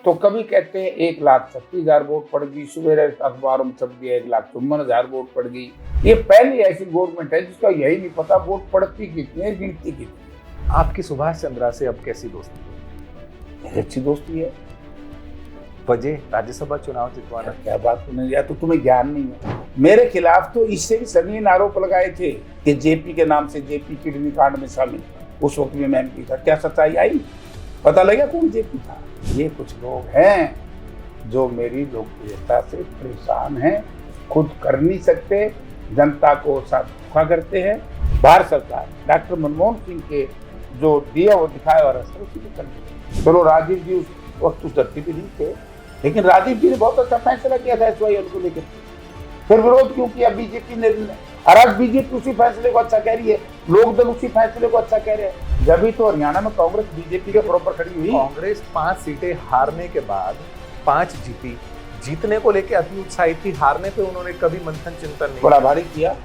तो कभी कहते हैं 1,36,000 वोट पड़ गई, सवेरे अखबारों में छप दिया 1,54,000 वोट पड़ गई। ये पहली ऐसी गवर्नमेंट है जिसका यही नहीं पता वोट पड़ती कितनी है, गिनती कितनी। आपकी सुभाष चंद्रा से अब कैसी दोस्ती है? मेरी अच्छी दोस्ती है। वजह राज्यसभा चुनाव जितवाना। क्या बात नहीं, या तो तुम्हें ज्ञान नहीं है। मेरे खिलाफ तो इससे भी संगीन आरोप लगाए थे कि जेपी के नाम से जेपी किडनी कांड में शामिल, उस वक्त में मैं एमपी था। क्या सच्चाई आई? पता लगा कौन जेपी था? ये कुछ लोग हैं जो मेरी लोकप्रियता से परेशान हैं, खुद कर नहीं सकते, जनता को साथ धोखा करते हैं। भारत सरकार डॉक्टर मनमोहन सिंह के जो दिया वो दिखाया और असर उसी को करते। चलो राजीव जी उस वक्त उस धरती पे नहीं थे, लेकिन राजीव जी ने बहुत अच्छा फैसला किया था SYL को लेकर। फिर विरोध क्यों किया बीजेपी ने? और आज बीजेपी उसी फैसले को अच्छा कह रही है, लोकदल उसी फैसले को अच्छा कह रहे हैं। जब तो हरियाणा में कांग्रेस बीजेपी के बराबर खड़ी हुई। कांग्रेस 5 सीटें हारने के बाद 5 जीती, जीतने को लेकर अति उत्साहित थी, हारने पे उन्होंने कभी मंथन चिंतन नहीं बड़ा भारी किया।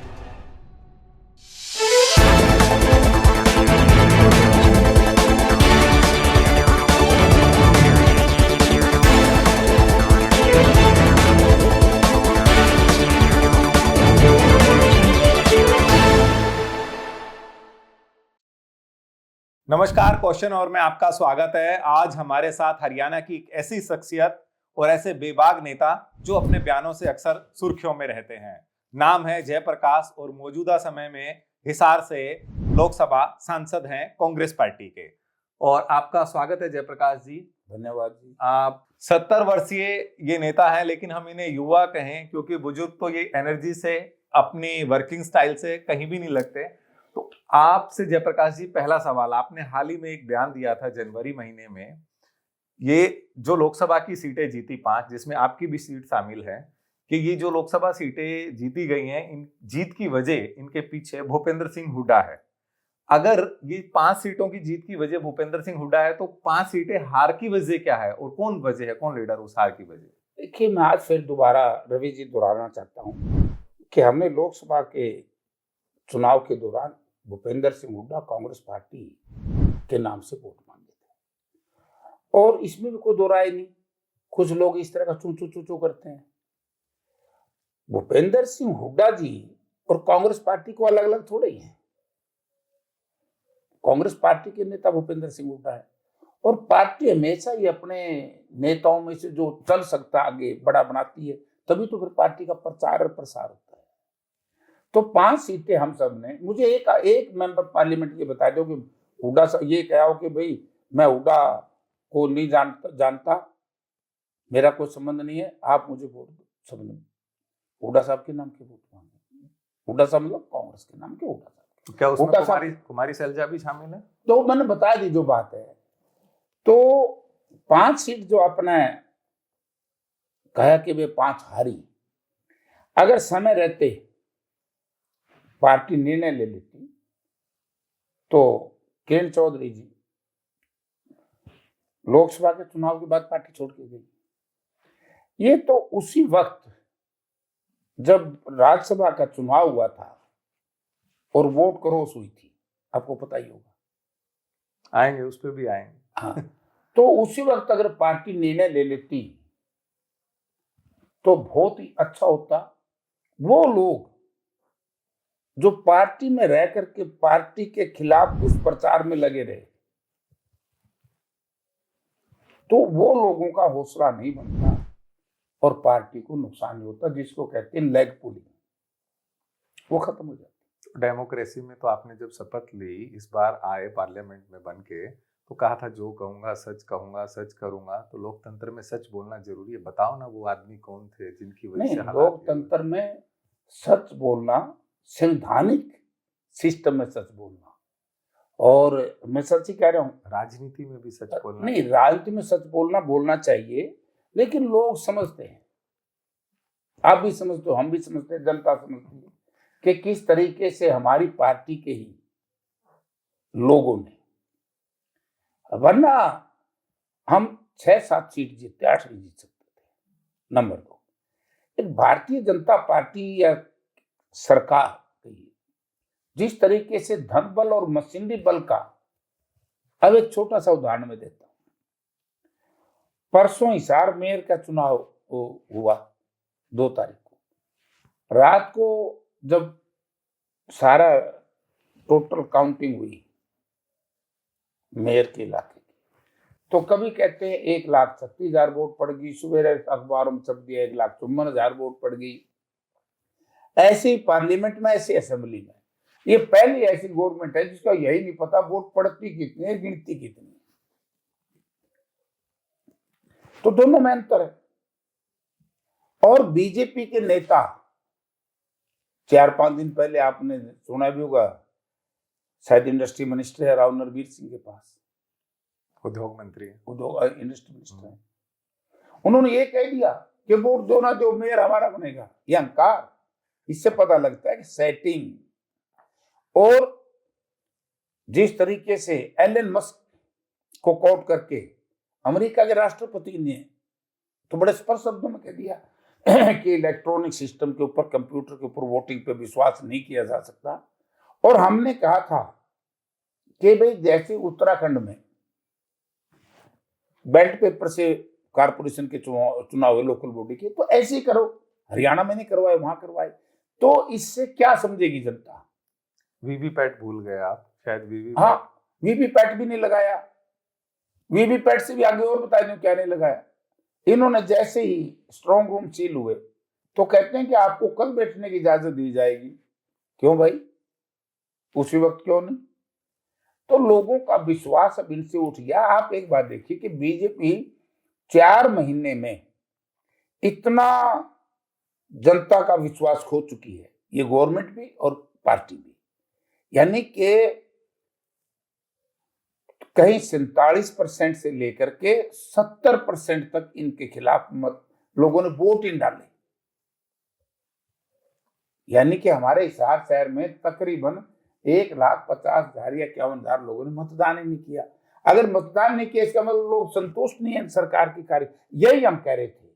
नमस्कार, क्वेश्चन और में आपका स्वागत है। आज हमारे साथ हरियाणा की एक ऐसी शख्सियत और ऐसे बेबाक नेता जो अपने बयानों से अक्सर सुर्खियों में रहते हैं। नाम है जयप्रकाश और मौजूदा समय में हिसार से लोकसभा सांसद हैं कांग्रेस पार्टी के। और आपका स्वागत है जयप्रकाश जी। धन्यवाद जी। आप 70 वर्षीय ये नेता हैं, लेकिन हम इन्हें युवा कहें क्योंकि बुजुर्ग तो ये एनर्जी से, अपनी वर्किंग स्टाइल से कहीं भी नहीं लगते। तो आपसे जयप्रकाश जी पहला सवाल, आपने हाल ही में एक बयान दिया था जनवरी महीने में, ये जो लोकसभा की सीटें जीती 5, जिसमें आपकी भी सीट शामिल है, कि ये जो लोकसभा सीटें जीती गई हैं, इन जीत की वजह इनके पीछे भूपेंद्र सिंह हुड्डा है। अगर ये 5 सीटों की जीत की वजह भूपेंद्र सिंह हुड्डा है तो 5 सीटें हार की वजह क्या है और कौन वजह है, कौन लीडर उस हार की वजह? देखिए, मैं आज फिर दोबारा रवि जी दोहराना चाहता हूँ कि हमने लोकसभा के चुनाव के दौरान भूपेंद्र सिंह हुड्डा कांग्रेस पार्टी के नाम से वोट मांगे थे, और इसमें भी कोई दो राय नहीं। कुछ लोग इस तरह का चू चू चू चू करते हैं। भूपेंद्र सिंह हुड्डा जी और कांग्रेस पार्टी को अलग अलग थोड़े ही हैं। कांग्रेस पार्टी के नेता भूपेंद्र सिंह हुड्डा है, और पार्टी हमेशा ही अपने नेताओं में से जो चल सकता आगे बड़ा बनाती है, तभी तो फिर पार्टी का प्रचार और प्रसार होता है। तो 5 सीटें हम सब ने, मुझे एक मेंबर पार्लियामेंट ये बता दो कि हुड्डा साहब ये कहा हो कि भाई मैं हुड्डा को नहीं जानता, मेरा कोई संबंध नहीं है, आप मुझे वोट दो। समझ में? हुड्डा साहब के नाम के वोट मांगे। हुड्डा साहब मतलब कांग्रेस के नाम के हुड्डा साहब। तो क्या उसमें कुमारी सैलजा भी शामिल है? तो मैंने बता दी जो बात है। तो 5 सीट जो आपने कहा कि वे 5 हारी, अगर समय रहते पार्टी निर्णय ले लेती तो किरण चौधरी जी लोकसभा के चुनाव के बाद पार्टी छोड़ के गई। ये तो उसी वक्त जब राज्यसभा का चुनाव हुआ था और वोट क्रॉस हुई थी, आपको पता ही होगा। आएंगे, उस पर भी आएंगे। हाँ, तो उसी वक्त अगर पार्टी निर्णय ले लेती तो बहुत ही अच्छा होता। वो लोग जो पार्टी में रह करके पार्टी के खिलाफ उस प्रचार में लगे रहे, तो वो लोगों का हौसला नहीं बनता और पार्टी को नुकसान नहीं होता, जिसको कहते हैं लेग पुलिंग, वो खत्म हो जाती। डेमोक्रेसी में तो आपने जब शपथ ली, इस बार आए पार्लियामेंट में बन के, तो कहा था जो कहूंगा सच करूंगा। तो लोकतंत्र में सच बोलना जरूरी है। बताओ ना वो आदमी कौन थे जिनकी वजह से लोकतंत्र में सच बोलना, संवैधानिक सिस्टम में सच बोलना, और मैं सच ही कह रहा हूँ, राजनीति में भी सच बोलना नहीं, राजनीति में सच बोलना चाहिए, लेकिन लोग समझते हैं, आप भी समझते हो, हम भी समझते हैं, जनता समझती है कि किस तरीके से हमारी पार्टी के ही लोगों ने, वरना हम 6-7 सीट जीतते, 8 भी जीत सकते थे। नंबर 2, एक भारतीय जनता पार्टी या सरकार जिस तरीके से धन बल और मशीनरी बल का, अब एक छोटा सा उदाहरण में देता हूं। परसों हिसार मेयर का चुनाव हुआ 2 तारीख को रात को, जब सारा टोटल काउंटिंग हुई मेयर के इलाके की, तो कभी कहते हैं 1,36,000 वोट पड़ गई, सुबह अखबारों में छप दिया 1,54,000 वोट पड़ गई। ऐसे ही पार्लियामेंट में, ऐसे असेंबली में, ये पहली ऐसी गवर्नमेंट है जिसका यही नहीं पता वोट पड़ती कितनी है, गिनती कितनी है। तो दोनों में अंतर है। और बीजेपी के नेता, 4-5 दिन पहले आपने सुना भी होगा, शायद इंडस्ट्री मिनिस्टर है राव नरवीर सिंह के पास, उद्योग मंत्री, उद्योग इंडस्ट्री मिनिस्टर है, उन्होंने ये कह दिया कि वोट दो ना दो, मेयर हमारा बनेगा। ये अहंकार। इससे पता लगता है कि सेटिंग। और जिस तरीके से एलन मस्क को कोट करके अमेरिका के राष्ट्रपति ने तो बड़े स्पष्ट शब्दों में कह दिया कि इलेक्ट्रॉनिक सिस्टम के ऊपर, कंप्यूटर के ऊपर वोटिंग पे विश्वास नहीं किया जा सकता। और हमने कहा था कि भाई जैसे उत्तराखंड में बैलेट पेपर से कारपोरेशन के चुनाव है लोकल बॉडी के, तो ऐसे ही करो। हरियाणा में नहीं करवाए, वहां करवाए। तो इससे क्या समझेगी जनता? वीवीपैट भूल गए आप शायद। वीवीपैट भी नहीं लगाया। वीवीपैट से भी आगे और बता दूं क्या नहीं लगाया। इन्होंने जैसे ही स्ट्रॉन्ग रूम सील हुए तो कहते हैं कि आपको कल बैठने की इजाजत दी जाएगी। क्यों भाई, उसी वक्त क्यों नहीं? तो लोगों का विश्वास अब इनसे उठ गया। आप एक बात देखिए कि बीजेपी 4 महीने में इतना जनता का विश्वास खो चुकी है, ये गवर्नमेंट भी और पार्टी भी। यानी कि कहीं 47% से लेकर के 70% तक इनके खिलाफ लोगों ने वोट इन डाले। यानी कि हमारे हिसार शहर में तकरीबन 1,50,000 या 51,000 लोगों ने मतदान ही नहीं किया। अगर मतदान नहीं किया इसका मतलब लोग संतुष्ट नहीं है सरकार की कार्य। यही हम कह रहे थे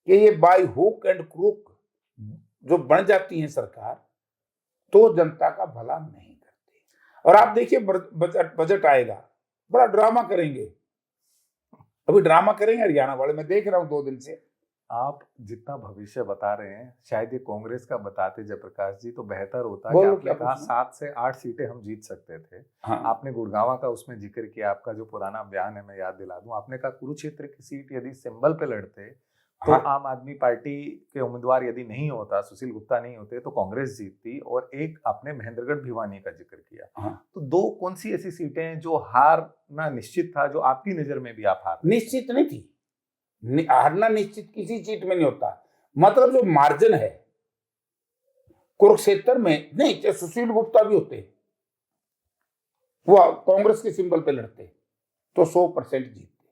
कि ये बाय हुक एंड क्रूक जो बन जाती है सरकार, तो जनता का भला नहीं करती। और आप देखिए बजट आएगा, बड़ा ड्रामा करेंगे। अभी ड्रामा करेंगे हरियाणा वाले, मैं देख रहा हूं 2 दिन से। आप जितना भविष्य बता रहे हैं, शायद ये कांग्रेस का बताते जयप्रकाश जी तो बेहतर होता। बोलो, कि आपने कहा 7 से 8 सीटें हम जीत सकते थे। हाँ। आपने गुड़गांव का उसमें जिक्र किया, आपका जो पुराना बयान है मैं याद दिला दूं। आपने कहा कुरुक्षेत्र की सीट यदि सिंबल पे लड़ते तो हाँ। आम आदमी पार्टी के उम्मीदवार यदि नहीं होता, सुशील गुप्ता नहीं होते, तो कांग्रेस जीतती। और एक आपने महेंद्रगढ़ भिवानी का जिक्र किया। हाँ। तो 2 कौन सी ऐसी सीटें हैं जो हारना निश्चित था, जो आपकी नजर में भी आप हार? निश्चित नहीं थी। हारना निश्चित किसी सीट में नहीं होता। मतलब जो मार्जिन है कुरुक्षेत्र में नहीं, चाहे सुशील गुप्ता भी होते, वो कांग्रेस के सिंबल पे लड़ते तो 100% जीतते।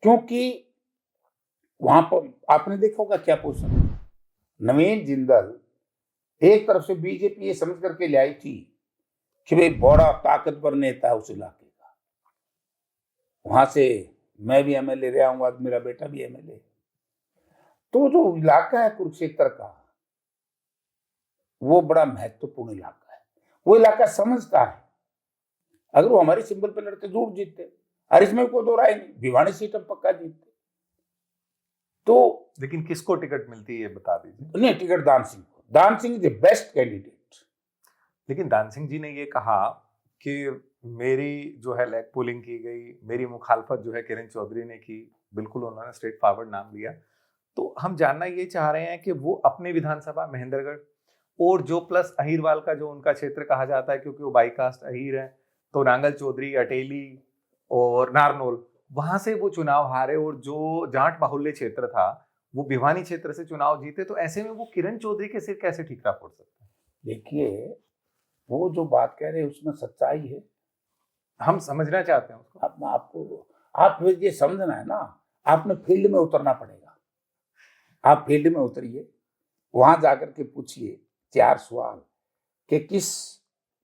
क्योंकि वहां पर आपने देखा होगा क्या पोजीशन, नवीन जिंदल एक तरफ से बीजेपी ये समझ करके ले आई थी कि भाई बड़ा ताकतवर नेता है उस इलाके का, वहां से मैं भी एमएलए रहा हूं, आज मेरा बेटा भी एमएलए। तो जो इलाका है कुरुक्षेत्र का, वो बड़ा महत्वपूर्ण इलाका है। वो इलाका समझता है अगर वो हमारे सिंबल पे लड़ते जरूर जीतते, और इसमें कोई दो राय नहीं, भिवानी सीट हम पक्का जीतते। तो लेकिन किसको टिकट मिलती है ये बता दीजिए। नहीं, टिकट दान सिंह को। दान Singh is the best candidate. लेकिन दान सिंह जी ने ये कहा कि मेरी जो है लैग पोलिंग की गई, मेरी मुखालफत जो है किरण चौधरी ने की। बिल्कुल उन्होंने स्ट्रेट फॉरवर्ड नाम लिया। तो हम जानना ये चाह रहे हैं कि वो अपने विधानसभा महेंद्रगढ़ और जो प्लस अहीरवाल का जो उनका क्षेत्र कहा जाता है, क्योंकि वो बाईकास्ट अहीर है, तो नांगल चौधरी, अटेली और नारनौल, वहां से वो चुनाव हारे। और जो जाट बाहुल्य क्षेत्र था वो भिवानी क्षेत्र से चुनाव जीते। तो ऐसे में वो किरण चौधरी के सिर कैसे ठीकरा फोड़ सकते हैं? देखिए, वो जो बात कह रहे हैं उसमें सच्चाई है, हम समझना चाहते हैं उसको। आपको आप ये समझना है ना, आपने फील्ड में उतरना पड़ेगा। आप फील्ड में उतरिए, वहां जाकर के पूछिए 4 सवाल कि किस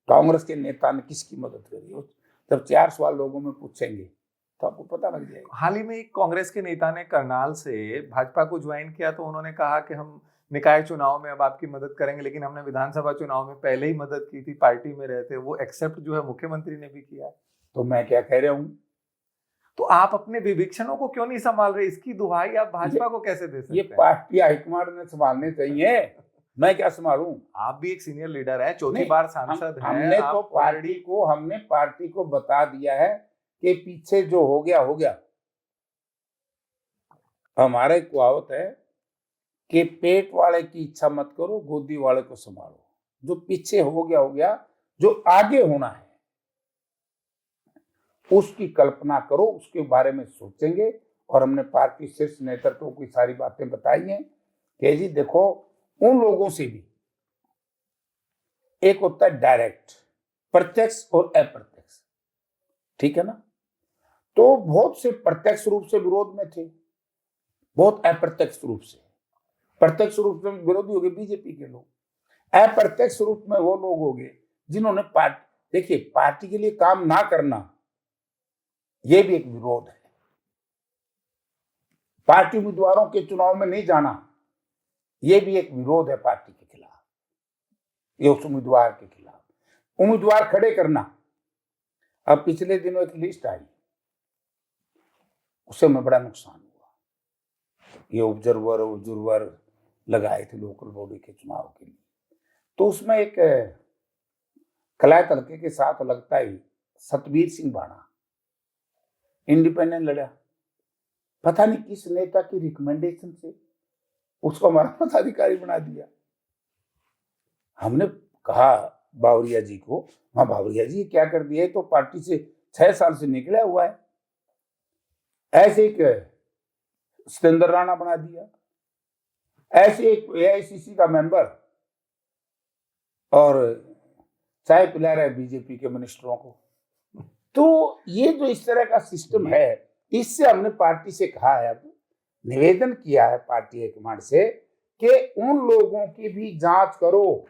कांग्रेस के नेता ने किसकी मदद करी। जब 4 सवाल लोगों में पूछेंगे तो आपको पता लग जाएगा। हाल ही में एक कांग्रेस के नेता ने करनाल से भाजपा को ज्वाइन किया, तो उन्होंने कहा कि हम निकाय चुनाव में अब आपकी मदद करेंगे, लेकिन हमने विधानसभा चुनाव में पहले ही मदद की थी, पार्टी में रहते। वो एक्सेप्ट जो है मुख्यमंत्री ने भी किया। तो मैं क्या कह रहा हूँ, तो आप अपने विवेचनों को क्यों नहीं संभाल रहे? इसकी दुहाई आप भाजपा को कैसे दे सकते ये हैं? पार्टी हाईकमांड ने संभालने चाहिए, मैं क्या संभालूं? आप भी एक सीनियर लीडर हैं, चौथी नहीं, बार सांसद हैं। हमने पार्टी को बता दिया है कि पीछे जो हो गया हो गया। हमारा एक कहावत है कि पेट वाले की इच्छा मत करो, गोदी वाले को संभालो। जो पीछे हो गया, जो आगे होना है उसकी कल्पना करो, उसके बारे में सोचेंगे। और हमने पार्टी शीर्ष नेतृत्व को सारी बातें बताई हैं कि जी देखो, उन लोगों से भी एक होता है डायरेक्ट, प्रत्यक्ष और अप्रत्यक्ष, ठीक है ना। तो बहुत से प्रत्यक्ष रूप से विरोध में थे, बहुत अप्रत्यक्ष रूप से। प्रत्यक्ष रूप से विरोधी हो गए बीजेपी के लोग, अप्रत्यक्ष रूप में वो लोग हो गए जिन्होंने देखिए पार्टी के लिए काम ना करना, ये भी एक विरोध है। पार्टी उम्मीदवारों के चुनाव में नहीं जाना, ये भी एक विरोध है पार्टी के खिलाफ, ये उस उम्मीदवार के खिलाफ। उम्मीदवार खड़े करना, अब पिछले दिनों एक लिस्ट आई, उससे में बड़ा नुकसान हुआ। ये ऑब्जर्वर लगाए थे लोकल बॉडी के चुनाव के लिए, तो उसमें एक कलायत हल्के के साथ लगता ही सतबीर सिंह बाणा इंडिपेंडेंट लड़ा। पता नहीं किस नेता की रिकमेंडेशन से उसको हमारा पदाधिकारी बना दिया। हमने कहा बावरिया जी को, हाँ बावरिया जी क्या कर दिया, तो पार्टी से 6 साल से निकला हुआ है। ऐसे एक सतेंद्र राणा बना दिया, ऐसे एक एआईसीसी का मेंबर, और चाय पिला रहा है बीजेपी के मिनिस्टरों को। तो ये जो इस तरह का सिस्टम है, इससे हमने पार्टी से कहा है, अब निवेदन किया है पार्टी हाईकमांड से कि उन लोगों की भी जांच करो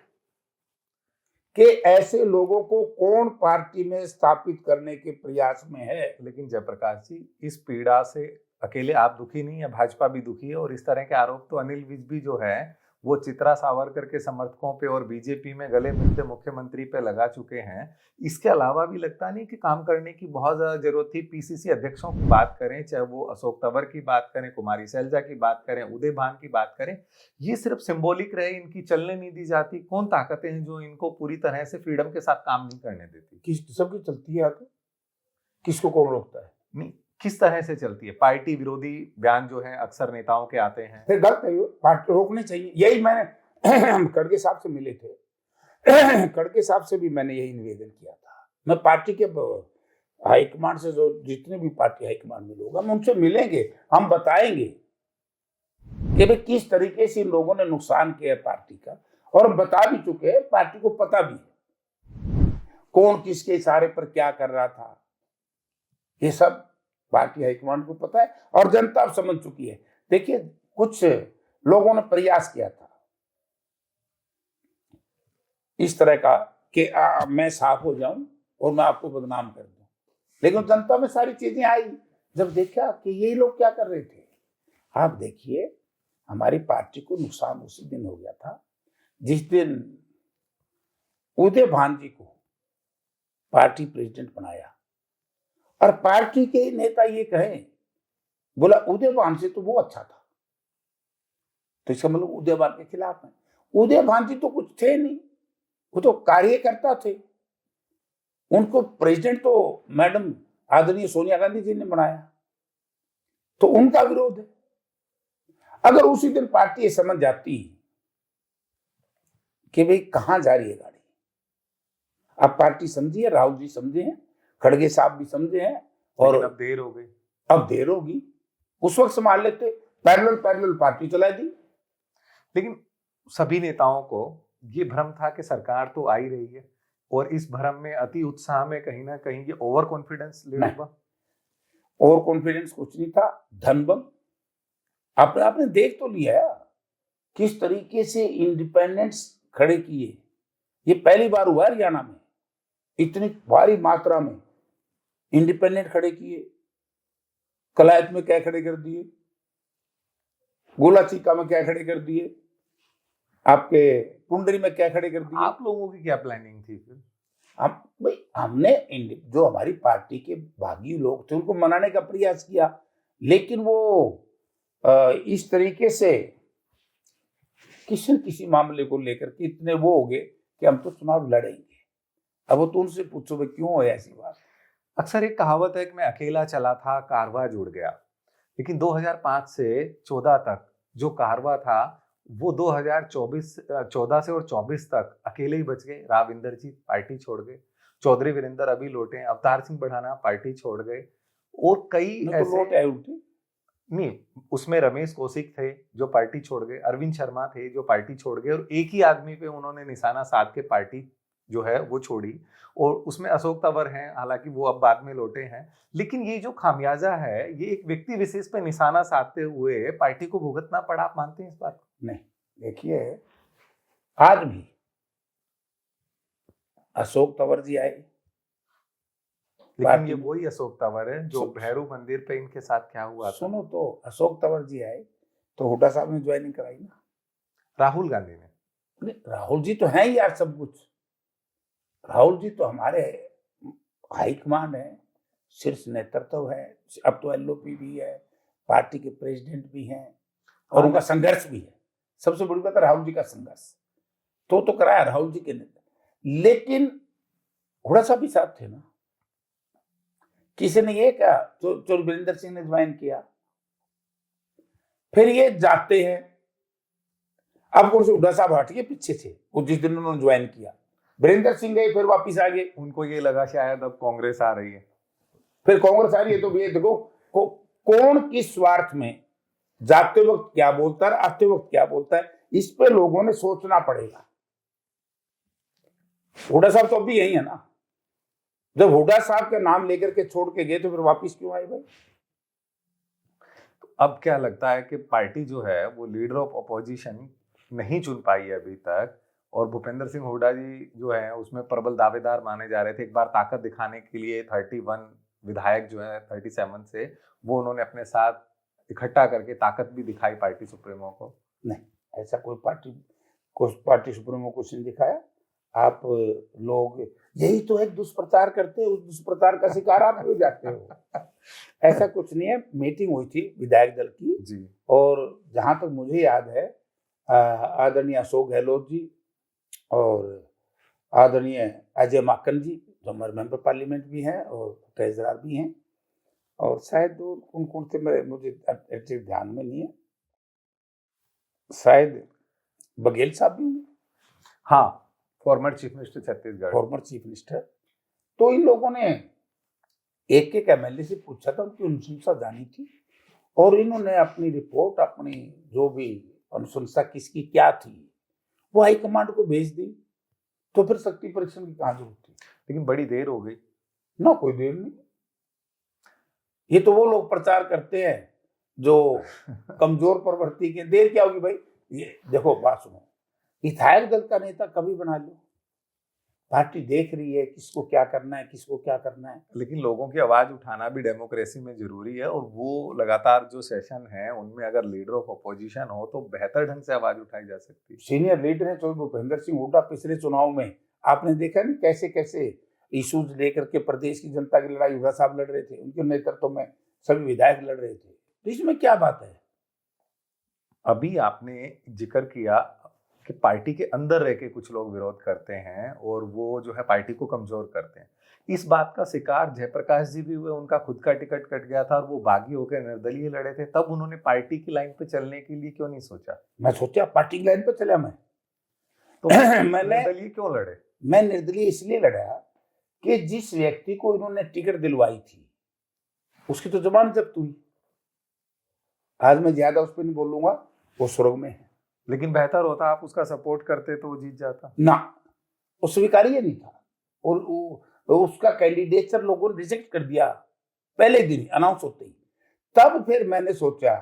कि ऐसे लोगों को कौन पार्टी में स्थापित करने के प्रयास में है। लेकिन जयप्रकाश जी, इस पीड़ा से अकेले आप दुखी नहीं है, भाजपा भी दुखी है। और इस तरह के आरोप तो अनिल विज भी जो है वो चित्रा सावरकर के समर्थकों पे और बीजेपी में गले मिलते मुख्यमंत्री पे लगा चुके हैं। इसके अलावा भी लगता नहीं कि काम करने की बहुत ज्यादा जरूरत थी? पीसीसी अध्यक्षों की बात करें, चाहे वो अशोक तंवर की बात करें, कुमारी सैलजा की बात करें, उदय भान की बात करें, ये सिर्फ सिंबॉलिक रहे, इनकी चलने नहीं दी जाती। कौन ताकतें हैं जो इनको पूरी तरह से फ्रीडम के साथ काम नहीं करने देती? सबकी चलती है आगे, किसको कौन रोकता है? नहीं, किस तरह से चलती है? पार्टी विरोधी बयान जो है अक्सर नेताओं के आते हैं। फिर गलत है, पार्टी रोकनी चाहिए। यही मैंने खड़गे साहब से मिले थे, खड़गे साहब से भी मैंने यही निवेदन किया था। मैं पार्टी के हाईकमांड से, जो जितने भी पार्टी हाईकमांड में लोग, हम उनसे मिलेंगे, हम बताएंगे कि भाई किस तरीके से इन लोगों ने नुकसान किया है पार्टी का। और हम बता भी चुके हैं, पार्टी को पता भी है कौन किसके इशारे पर क्या कर रहा था, ये सब पार्टी हाईकमांड को पता है और जनता अब समझ चुकी है। देखिए, कुछ लोगों ने प्रयास किया था इस तरह का कि मैं साफ हो जाऊं और मैं आपको बदनाम कर दूं, लेकिन जनता में सारी चीजें आई जब देखा कि यही लोग क्या कर रहे थे। आप देखिए, हमारी पार्टी को नुकसान उसी दिन हो गया था जिस दिन उदय भान जी को पार्टी प्रेसिडेंट बनाया, और पार्टी के नेता ये कहें, बोला उदय भान से तो वो अच्छा था, तो इसका मतलब उदय भान के खिलाफ है। उदय भान जी तो कुछ थे नहीं, वो तो कार्यकर्ता थे। उनको प्रेसिडेंट तो मैडम आदरणीय सोनिया गांधी जी ने बनाया, तो उनका विरोध है। अगर उसी दिन पार्टी ये समझ जाती कि भाई कहां जा रही है गाड़ी, अब पार्टी समझी है, राहुल जी समझे हैं, खड़गे साहब भी समझे हैं, और अब देर हो गई, अब देर होगी। उस वक्त संभाल लेते, पैरेलल पार्टी चला दी। लेकिन सभी नेताओं को ये भ्रम था कि सरकार तो आ ही रही है, और इस भ्रम में, अति उत्साह में कहीं ना कहीं ये ओवर कॉन्फिडेंस ले हुआ। ओवर कॉन्फिडेंस कुछ नहीं था, धनबल। आपने देख तो लिया किस तरीके से इंडिपेंडेंट्स खड़े किए। ये पहली बार हुआ हरियाणा में, इतनी भारी मात्रा में इंडिपेंडेंट खड़े किए। कलायत में क्या खड़े कर दिए, गोला चीका में क्या खड़े कर दिए, आपके पुंडरी में क्या खड़े कर दिए। आप लोगों की क्या प्लानिंग थी फिर? हम भाई हमने जो हमारी पार्टी के बागी लोग थे उनको मनाने का प्रयास किया, लेकिन वो इस तरीके से किसी न किसी मामले को लेकर के इतने वो हो गए कि हम तो चुनाव लड़ेंगे। अब वो तो उनसे पूछो भाई क्यों है ऐसी बात। अक्सर एक कहावत है कि मैं अकेला चला था कारवां जुड़ गया, लेकिन 2005 से 14 तक जो कारवां था वो 14 से और 24 तक अकेले ही बच गए। राव इंद्रजीत पार्टी छोड़ गए, चौधरी वीरेंद्र अभी लौटे हैं, अवतार सिंह बढ़ाना पार्टी छोड़ गए, और कई तो ऐसे लौट आए उल्टे। नहीं, उसमें रमेश कौशिक थे जो पार्टी छोड़ गए, अरविंद शर्मा थे जो पार्टी छोड़ गए, और एक ही आदमी पे उन्होंने निशाना साध के पार्टी जो है वो छोड़ी, और उसमें अशोक तंवर हैं, हालांकि वो अब बाद में लौटे हैं। लेकिन ये जो खामियाजा है ये एक व्यक्ति विशेष पे निशाना साधते हुए पार्टी को भुगतना पड़ा, आप मानते हैं इस बात को? नहीं, देखिए आज भी अशोक तंवर जी आए, लेकिन ये वही अशोक तंवर है जो भैरू मंदिर पे इनके साथ क्या हुआ था। सुनो तो, अशोक तंवर जी आए तो हुड्डा साहब ने ज्वाइनिंग कराई ना, राहुल गांधी ने। राहुल जी तो हैं ही यार सब कुछ। राहुल जी तो हमारे हाईकमान है, शीर्ष नेतृत्व है, अब तो एलओपी भी है, पार्टी के प्रेसिडेंट भी हैं, और उनका संघर्ष भी है। सबसे बड़ी बात है राहुल जी का संघर्ष तो कराया राहुल जी के नेता। लेकिन हुड्डा साहब भी साथ थे ना, किसी ने ये क्या तो वीरेंद्र सिंह ने ज्वाइन किया, फिर ये जाते हैं। अब कौन से हुड्डा साहब हट के पीछे थे वो जिस दिन उन्होंने ज्वाइन किया, वीरेंद्र सिंह गए फिर वापिस आ गए। उनको ये लगा शायद अब कांग्रेस आ रही है, फिर कांग्रेस आ रही है, तो ये देखो कौन किस स्वार्थ में जाते वक्त क्या बोलता है, आते वक्त क्या बोलता है, इस पे लोगों ने सोचना पड़ेगा। हुड्डा साहब तो अभी यही है ना, जब हुड्डा साहब का नाम लेकर के छोड़ के गए तो फिर वापिस क्यों आए भाई? तो अब क्या लगता है कि पार्टी जो है वो लीडर ऑफ अपोजिशन नहीं चुन पाई है अभी तक, और भूपेंद्र सिंह हुड्डा जी जो है उसमें प्रबल दावेदार माने जा रहे थे। एक बार ताकत दिखाने के लिए 31 विधायक जो है 37 से वो उन्होंने अपने साथ इकट्ठा करके ताकत भी दिखाई पार्टी सुप्रीमो को। नहीं, ऐसा कोई पार्टी सुप्रीमो कुछ नहीं दिखाया। आप लोग यही तो एक दुष्प्रचार करते हैं, उस दुष्प्रचार का शिकार आप हो जाते हो। ऐसा कुछ नहीं है। मीटिंग हुई थी विधायक दल की जी, और जहां तक मुझे याद है आदरणीय अशोक गहलोत जी और आदरणीय अजय माकन जी जो हमारे मेंबर पार्लियामेंट भी हैं और ट्रेजरर भी हैं, और शायद कौन से मुझे एक्चुअली ध्यान में नहीं है, शायद बघेल साहब भी हैं। हाँ, former chief minister Chhattisgarh, former chief minister. तो इन लोगों ने एक एक एमएलए से पूछा था, उनकी अनुशंसा जानी थी, और इन्होंने अपनी रिपोर्ट, अपनी जो भी अनुशंसा किसकी क्या थी वो हाईकमांड को भेज दी। तो फिर शक्ति परीक्षण की कहां जरूरत थी? लेकिन बड़ी देर हो गई ना, कोई देर नहीं। ये तो वो लोग प्रचार करते हैं जो कमजोर प्रवृत्ति के। देर क्या होगी भाई? ये देखो, बात सुनो, विधायक दल का नेता कभी बना लो, पार्टी देख रही है किसको क्या करना है, किसको क्या करना है। लेकिन लोगों की आवाज उठाना भी डेमोक्रेसी में जरूरी है, और वो लगातार जो सेशन है उनमें अगर लीडर ऑफ अपोजिशन हो तो बेहतर ढंग से आवाज उठाई जा सकती है। सीनियर लीडर है तो भूपेंद्र सिंह हुड्डा, पिछले चुनाव में आपने देखा नहीं कैसे कैसे इश्यूज लेकर के प्रदेश की जनता की लड़ाई हुड्डा साहब लड़ रहे थे, उनके नेतृत्व में सभी विधायक लड़ रहे थे। तो इसमें क्या बात है? अभी आपने जिक्र किया कि पार्टी के अंदर रह के कुछ लोग विरोध करते हैं और वो जो है पार्टी को कमजोर करते हैं। इस बात का शिकार जयप्रकाश जी भी हुए, उनका खुद का टिकट कट गया था और वो बागी होकर निर्दलीय लड़े थे, तब उन्होंने पार्टी की लाइन पे चलने के लिए क्यों नहीं सोचा? मैं सोचा पार्टी की लाइन पे चला मैं, तो मैंने निर्दलीय क्यों लड़े? मैं निर्दलीय इसलिए लड़ा कि जिस व्यक्ति को इन्होंने टिकट दिलवाई थी उसकी तो जबान जब्त हुई। आज मैं ज्यादा उस पर नहीं बोलूंगा, वो स्वर्ग में है। लेकिन बेहतर होता आप उसका सपोर्ट करते तो वो जीत जाता ना, वो स्वीकार्य नहीं था, और उसका कैंडिडेचर लोगों ने रिजेक्ट कर दिया पहले दिन अनाउंस होते ही। तब फिर मैंने सोचा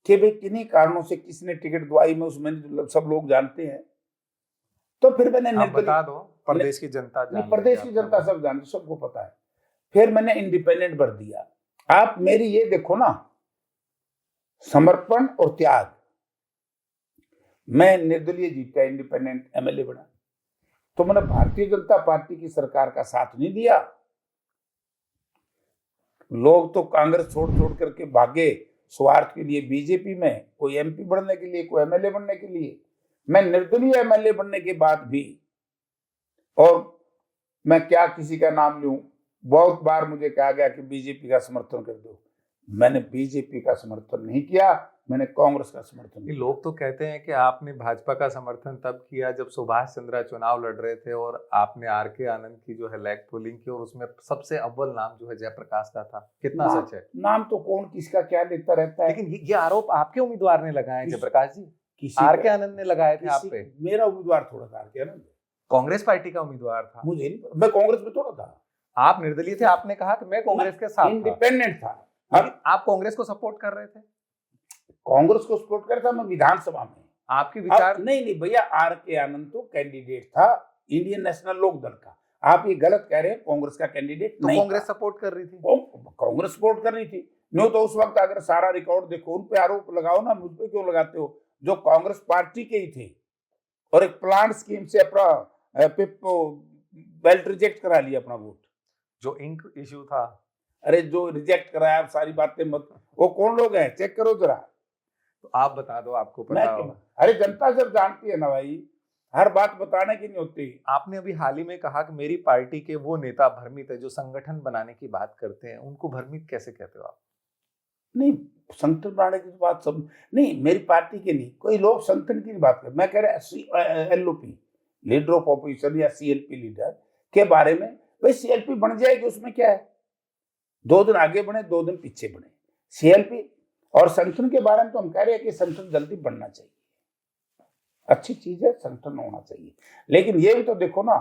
कि भाई किन्हीं कारणों से किसने टिकट दिलवाई, में उसमें सब लोग जानते हैं। तो फिर मैंने बता दो, प्रदेश की जनता प्रदेश की जनता सब जानती, सबको पता है। फिर मैंने इंडिपेंडेंट भर दिया। आप मेरी ये देखो ना, समर्पण और त्याग। मैं निर्दलीय जीता, इंडिपेंडेंट एमएलए बना, तो मैंने भारतीय जनता पार्टी की सरकार का साथ नहीं दिया। लोग तो कांग्रेस छोड़ छोड़ करके भागे स्वार्थ के लिए बीजेपी में, कोई एमपी बनने के लिए, कोई एमएलए बनने के लिए। मैं निर्दलीय एमएलए बनने के बाद भी, और मैं क्या किसी का नाम लूं, बहुत बार मुझे कहा गया कि बीजेपी का समर्थन कर दो। मैंने बीजेपी का समर्थन नहीं किया, मैंने कांग्रेस का समर्थन किया। लोग तो कहते हैं कि आपने भाजपा का समर्थन तब किया जब सुभाष चंद्रा चुनाव लड़ रहे थे और आपने आर.के. आनंद की जो है लैग पोलिंग की और उसमें सबसे अव्वल नाम जो है जयप्रकाश का था। कितना सच है? नाम तो कौन किसका क्या लेता रहता है। लेकिन ये आरोप आपके उम्मीदवार ने लगाए हैं जयप्रकाश जी, आर.के. आनंद ने लगाए थे आप पे। मेरा उम्मीदवार थोड़ा था आर.के. आनंद, कांग्रेस पार्टी का उम्मीदवार था। मुझे नहीं, मैं कांग्रेस में थोड़ा था। आप निर्दलीय थे, आपने कहा कि मैं कांग्रेस के साथ इंडिपेंडेंट था। आप कांग्रेस को सपोर्ट कर रहे थे? कांग्रेस को सपोर्ट करता मैं विधानसभा में। आपकी विचार नहीं भैया, आर.के. आनंद तो कैंडिडेट था इंडियन नेशनल लोक दल का। आप ये गलत कह रहे हैं, कांग्रेस का कैंडिडेट तो नहीं। कांग्रेस सपोर्ट कर रही थी, कांग्रेस सपोर्ट कर रही थी। नहीं तो उस वक्त अगर सारा रिकॉर्ड देखो, उन पे आरोप लगाओ ना, मुझ पे क्यों लगाते हो? जो कांग्रेस पार्टी के ही थे और एक प्लान स्कीम से अपना बेल्ट रिजेक्ट करा लिया अपना वोट। जो इंक इश्यू था, अरे जो रिजेक्ट कराया, सारी बातें मत, वो कौन लोग हैं चेक करो जरा। तो आप बता दो, आपको पता हो। अरे जनता जब जानती है ना भाई, हर बात बताने की नहीं होती। आपने अभी हाल ही में कहा कि मेरी पार्टी के वो नेता भ्रमित है जो संगठन बनाने की बात करते हैं, उनको भ्रमित कैसे कहते हो आप? नहीं, संगठन बनाने की बात सब नहीं, मेरी पार्टी के नहीं, कोई लोग संगठन की बात कर, मैं कह रहा LOP लीडर ऑफ ऑपोजिशन या CLP लीडर के बारे में। भाई CLP बन जाएगी, उसमें क्या है? 2 दिन आगे बढ़े, 2 दिन पीछे बढ़े। CLP और संगठन के बारे में तो हम कह रहे हैं कि संगठन जल्दी बनना चाहिए, अच्छी चीज है, संगठन होना चाहिए। लेकिन ये भी तो देखो ना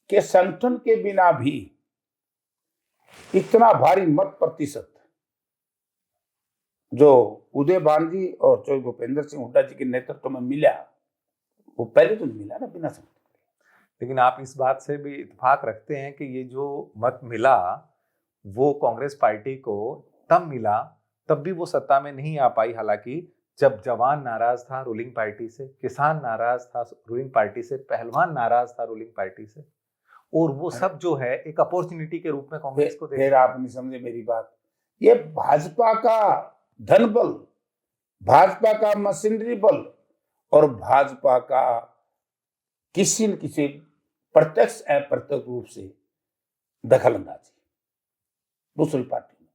कि संगठन के बिना भी इतना भारी मत प्रतिशत जो उदय भान जी और जो भूपेंद्र सिंह हुड्डा जी के नेतृत्व में मिला, वो पहले तो नहीं मिला ना बिना संगठन। लेकिन आप इस बात से भी इत्तेफाक रखते हैं कि ये जो मत मिला वो कांग्रेस पार्टी को तब मिला, तब भी वो सत्ता में नहीं आ पाई। हालांकि जब जवान नाराज था रूलिंग पार्टी से, किसान नाराज था रूलिंग पार्टी से, पहलवान नाराज था रूलिंग पार्टी से, और वो सब जो है एक अपॉर्चुनिटी के रूप में कांग्रेस को फिर आप नहीं समझे मेरी बात। ये भाजपा का धन बल, भाजपा का मशीनरी बल और भाजपा का किसी न किसी प्रत्यक्ष अप्रत्यक्ष रूप से दखल अंदाजी दूसरी पार्टी में।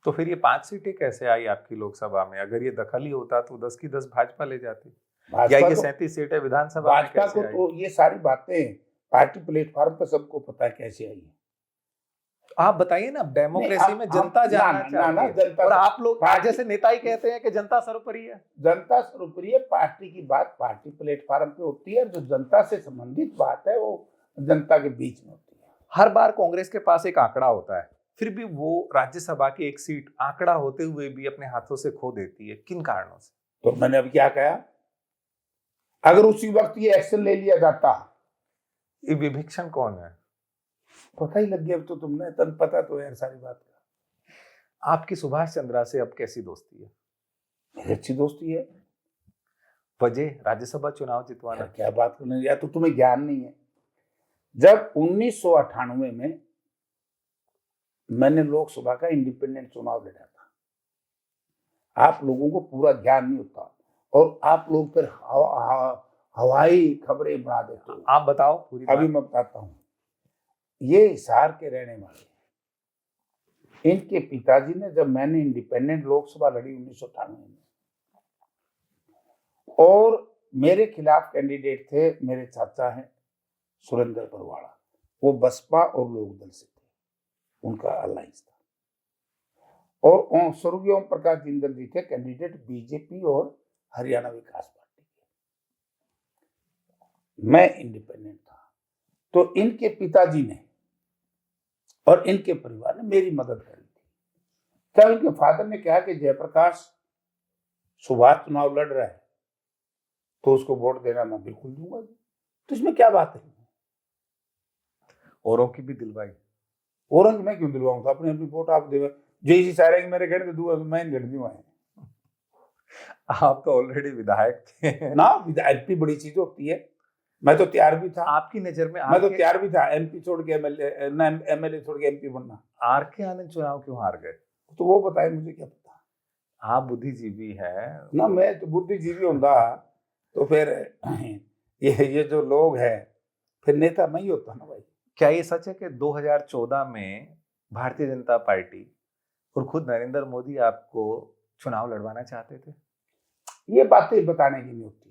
तो फिर ये 5 सीटें कैसे आई आपकी लोकसभा में? अगर ये दखल ही होता तो 10 की 10 भाजपा ले जाती, या ये 37 सीटें विधानसभा में भाजपा को तो ये सारी बातें पार्टी प्लेटफॉर्म पर सबको पता है कैसे आई है। आप बताइए ना, डेमोक्रेसी में जनता जानना चाहती है, और आप लोग जैसे नेता ही कहते हैं कि जनता सर्वोपरि है। जनता सर्वोपरि है, पार्टी की बात पार्टी प्लेटफॉर्म पे होती है, जो जनता से संबंधित बात है वो जनता के बीच में होती है। हर बार कांग्रेस के पास एक आंकड़ा होता है, फिर भी वो राज्यसभा की एक सीट आंकड़ा होते हुए भी अपने हाथों से खो देती है। किन कारणों से? तो मैंने अभी क्या कहा, अगर उसी वक्त ये एक्शन ले लिया जाता। ये विभीषण कौन है? पता ही लग गया तो तुमने, तब पता तो यार सारी बात का। आपकी सुभाष चंद्रा से अब कैसी दोस्ती है? मेरी अच्छी दोस्ती है। वजह राज्यसभा चुनाव जितवाना। क्या बात करने, या तो तुम्हें ज्ञान नहीं है। जब 1998 में मैंने लोकसभा का इंडिपेंडेंट चुनाव लड़ा था, आप लोगों को पूरा ज्ञान नहीं होता और आप लोग फिर हवाई खबरें बना देते हो। आप बताओ पूरी। अभी मैं बताता हूँ। ये हिसार के रहने वाले, इनके पिताजी ने, जब मैंने इंडिपेंडेंट लोकसभा लड़ी 1998 में, और मेरे खिलाफ कैंडिडेट थे मेरे चाचा हैं सुरेंद्र बरवाड़ा, वो बसपा और लोकदल से थे, उनका अलायंस था। और स्वर्गीय ओम प्रकाश जिंदल जी थे कैंडिडेट बीजेपी और हरियाणा विकास पार्टी के। मैं इंडिपेंडेंट था। तो इनके पिताजी ने और इनके परिवार ने मेरी मदद करी थी। क्या इनके फादर ने कहा कि जयप्रकाश सुभाष चुनाव लड़ रहा है तो उसको वोट देना, मैं बिल्कुल दूंगा जी। तो इसमें क्या बात है? औरों की भी दिलवाई। औरों की मैं क्यों दिलवाऊंगा? अपनी अपनी वोट आप दे, जो इसी सारे के मेरे गढ़ दूंगा, मैं गढ़ दूंगा। आप तो ऑलरेडी विधायक थे ना, विधायक भी बड़ी चीज होती है। मैं तो तैयार भी था, आपकी नजर में मैं तो तैयार भी था एमपी छोड़ के एमएलए छोड़ के एमपी बनना। आर.के. आनंद चुनाव क्यों हार गए? तो वो बताए, मुझे क्या पता। आप बुद्धिजीवी हैं ना, मैं तो बुद्धिजीवी होता तो फिर ये जो लोग हैं, फिर नेता मैं ही होता ना भाई। क्या ये सच है कि 2014 में भारतीय जनता पार्टी और खुद नरेंद्र मोदी आपको चुनाव लड़वाना चाहते थे? ये बातें बताने की नहीं होती,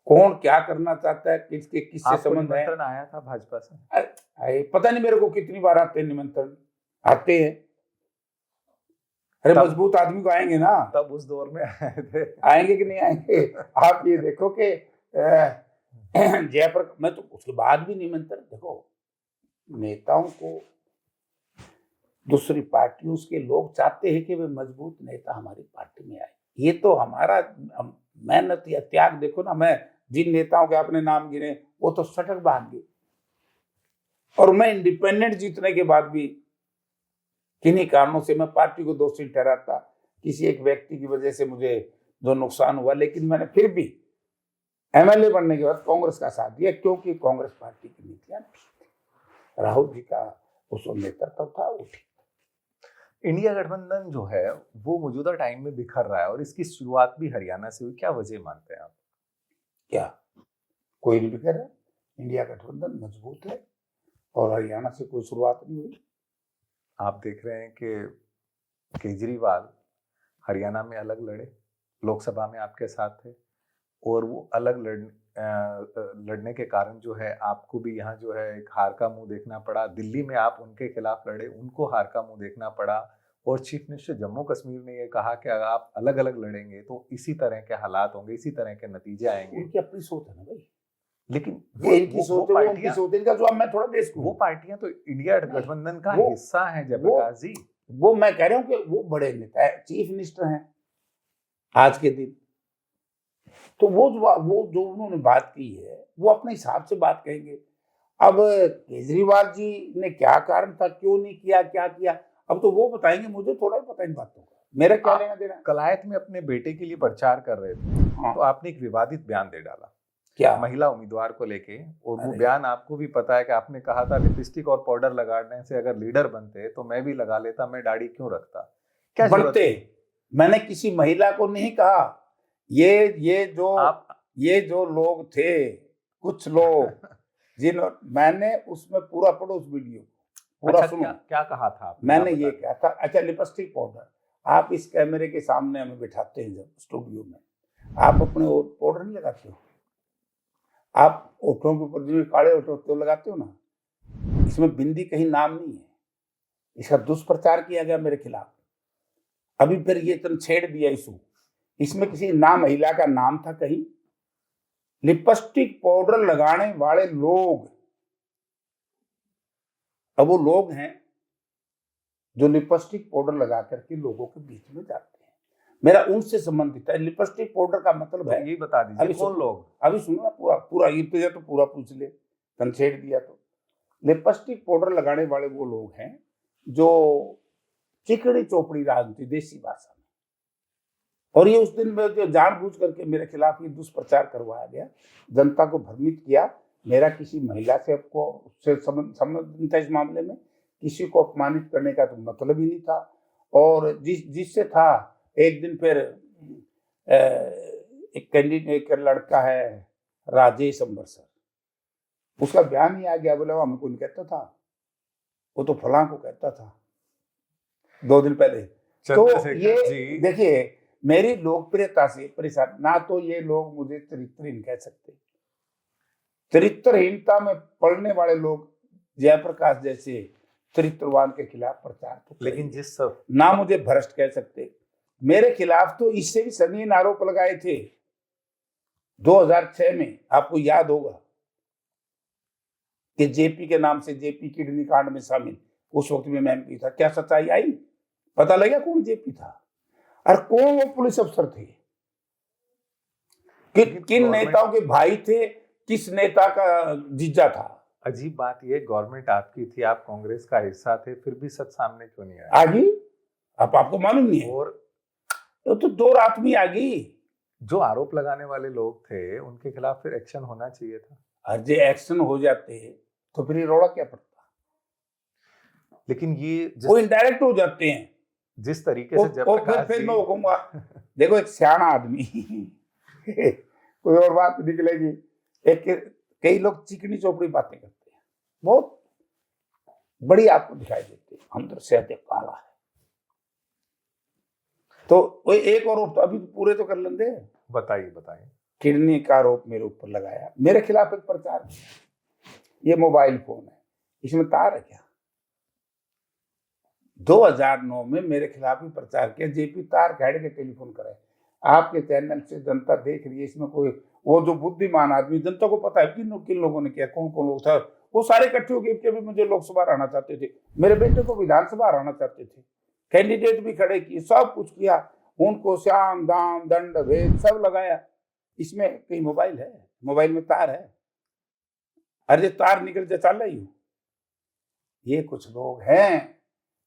कौन क्या करना चाहता है, किसके किससे आपको संबंध है। निमंत्रण आया था भाजपा से? पता नहीं मेरे को कितनी बार आते हैं निमंत्रण, आते हैं। अरे मजबूत आदमी को आएंगे ना, तब उस दौर में आए थे। आएंगे कि नहीं आएंगे। आप ये देखो कि जयप्रकाश, मैं तो उसके बाद भी निमंत्रण, देखो नेताओं को दूसरी पार्टियों के लोग चाहते हैं कि वे मजबूत नेता हमारी पार्टी में आए। ये तो हमारा मेहनत या त्याग देखो ना। मैं जिन नेताओं के आपने नाम गिने वो तो सटक बांध गए, और मैं इंडिपेंडेंट जीतने के बाद भी किन्हीं कारणों से मैं पार्टी को दोषी ठहराता, किसी एक व्यक्ति की वजह से मुझे जो नुकसान हुआ, लेकिन मैंने फिर भी एमएलए बनने के बाद कांग्रेस का साथ दिया, क्योंकि कांग्रेस पार्टी की नीतियां राहुल जी का उस नेतृत्व था, वो ठीक। इंडिया गठबंधन जो है वो मौजूदा टाइम में बिखर रहा है और इसकी शुरुआत भी हरियाणा से हुई, क्या वजह मानते हैं आप? क्या कोई नहीं बिखर है, इंडिया गठबंधन मजबूत है और हरियाणा से कोई शुरुआत नहीं हुई। आप देख रहे हैं कि केजरीवाल हरियाणा में अलग लड़े, लोकसभा में आपके साथ थे, और वो अलग लड़ने के कारण जो है आपको भी यहाँ जो है एक हार का मुंह देखना पड़ा। दिल्ली में आप उनके खिलाफ लड़े, उनको हार का मुंह देखना पड़ा, और चीफ मिनिस्टर जम्मू कश्मीर ने ये कहा कि अगर आप अलग अलग लड़ेंगे तो इसी तरह के हालात होंगे, इसी तरह के नतीजे आएंगे। उनकी अपनी सोच है ना भाई, लेकिन इनकी सोच है, उनकी सोच, इनका जवाब मैं थोड़ा देश को। वो पार्टियां तो इंडिया गठबंधन का हिस्सा है जयप्रकाश जी। वो मैं कह रहा हूँ कि वो बड़े नेता है, चीफ मिनिस्टर हैं आज के दिन, तो वो जो उन्होंने बात की है वो अपने हिसाब से बात कहेंगे। अब केजरीवाल जी ने क्या कारण था, क्यों नहीं किया, क्या किया, अब तो वो बताएंगे, मुझे थोड़ा ही पता इन बातों का, मेरा क्या लेना देना। कलायत में अपने बेटे के लिए प्रचार कर रहे थे, तो आपने एक विवादित बयान दे डाला क्या, महिला उम्मीदवार को लेके, और वो बयान आपको भी पता है कि आपने कहा था लिपस्टिक और पाउडर लगाने से अगर लीडर बनते तो मैं भी लगा लेता, मैं दाढ़ी क्यों रखता। क्या बनते? मैंने किसी महिला को नहीं कहा, ये जो लोग थे, कुछ लोग मैंने उसमें पूरा पढ़ो उस वीडियो पूरा। अच्छा, सुनो क्या कहा था आपने? मैंने ये कहा था, अच्छा लिपस्टिक पाउडर, आप इस कैमरे के सामने हमें बिठाते हैं जब स्टूडियो में, आप अपने पाउडर नहीं लगाते हो, आप ओठों के ऊपर जो काले ओठ होते हो लगाते हो ना, इसमें बिंदी कहीं नाम नहीं है, इसका दुष्प्रचार किया गया मेरे खिलाफ। अभी फिर ये तुम छेड़ दिया इशू, इसमें किसी नाम महिला का नाम था कहीं? लिपस्टिक पाउडर लगाने वाले लोग, अब वो लोग हैं जो लिपस्टिक पाउडर लगा करके लोगों के बीच में जाते हैं, मेरा उनसे संबंधित है। लिपस्टिक पाउडर का मतलब है, ये बता दीजिए कौन लोग? अभी सुनो ना, पूरा ये तो पूरा पूछ ले, तन छेड़ दिया तो। लिपस्टिक पाउडर लगाने वाले वो लोग हैं जो चिकड़ी चोपड़ी राजनीति, देसी भाषा में, और ये उस दिन में जो जानबूझ करके मेरे खिलाफ ये दुष्प्रचार करवाया गया, जनता को भ्रमित किया। मेरा किसी महिला से आपको उससे संबंध नहीं था, इस मामले में किसी को अपमानित करने का तो मतलब ही नहीं था। और जिससे था, एक दिन फिर एक कैंडिडेट का लड़का है राजेश अंबरसर, उसका बयान ही आ गया, बोला हमको नहीं कहता था, वो तो फलां को कहता था 2 दिन पहले। तो ये देखिए, मेरी लोकप्रियता से परेशान ना, तो ये लोग मुझे चरित्रहीन कह सकते, चरित्रहीनता में पढ़ने वाले लोग जयप्रकाश जैसे चरित्रवान के खिलाफ प्रचार तो, लेकिन जिस सब ना मुझे भ्रष्ट कह सकते। मेरे खिलाफ तो इससे भी संगीन आरोप लगाए थे 2006 में, आपको याद होगा कि जेपी के नाम से, जेपी किडनी कांड में शामिल, उस वक्त में मैं एमपी था। क्या सच्चाई आई? पता लगा कौन जेपी था और कौन वो पुलिस अफसर थे, किन नेताओं के भाई थे, किस नेता का जीजा था। अजीब बात ये, गवर्नमेंट आपकी थी, आप कांग्रेस का हिस्सा थे, फिर भी सच सामने क्यों नहीं आया? आ गई, आपको मालूम नहीं है? और तो 2 रात में आ गई, जो आरोप लगाने वाले लोग थे उनके खिलाफ फिर एक्शन होना चाहिए था। और जो एक्शन हो जाते तो फिर ये रौला क्या पड़ता। लेकिन ये वो इनडायरेक्ट हो जाते हैं। जिस तरीके से जयप्रकाश फिर जी मैं कहूंगा, देखो एक सियाना आदमी कोई और बात निकलेगी। एक कई लोग चिकनी चौपड़ी बातें करते हैं, बहुत बड़ी आपको दिखाई देती है, अंदर से अधिक काला है। तो वो एक आरोप तो अभी पूरे तो कर लेंगे। बताइए बताइए। किडनी का आरोप मेरे ऊपर लगाया, मेरे खिलाफ एक प्रचार, ये मोबाइल फोन है, इसमें तार है क्या। 2009 में मेरे खिलाफ भी प्रचार किया, जेपी तार काट के टेलीफोन करे। आपके चैनल से जनता देख रही है, इसमें कोई वो जो बुद्धिमान आदमी, जनता को पता है किन किन लोगों ने किया, कौन कौन लोग था, वो सारे इकट्ठे होकर भी मुझे लोकसभा रहना चाहते थे, मेरे बेटे को विधानसभा रहना चाहते थे, कैंडिडेट भी खड़े किए, सब कुछ किया, उनको श्याम दाम दंड भेद सब लगाया। इसमें कई मोबाइल है, मोबाइल में तार है, अरे तार निकल जा चल रही हूँ। ये कुछ लोग हैं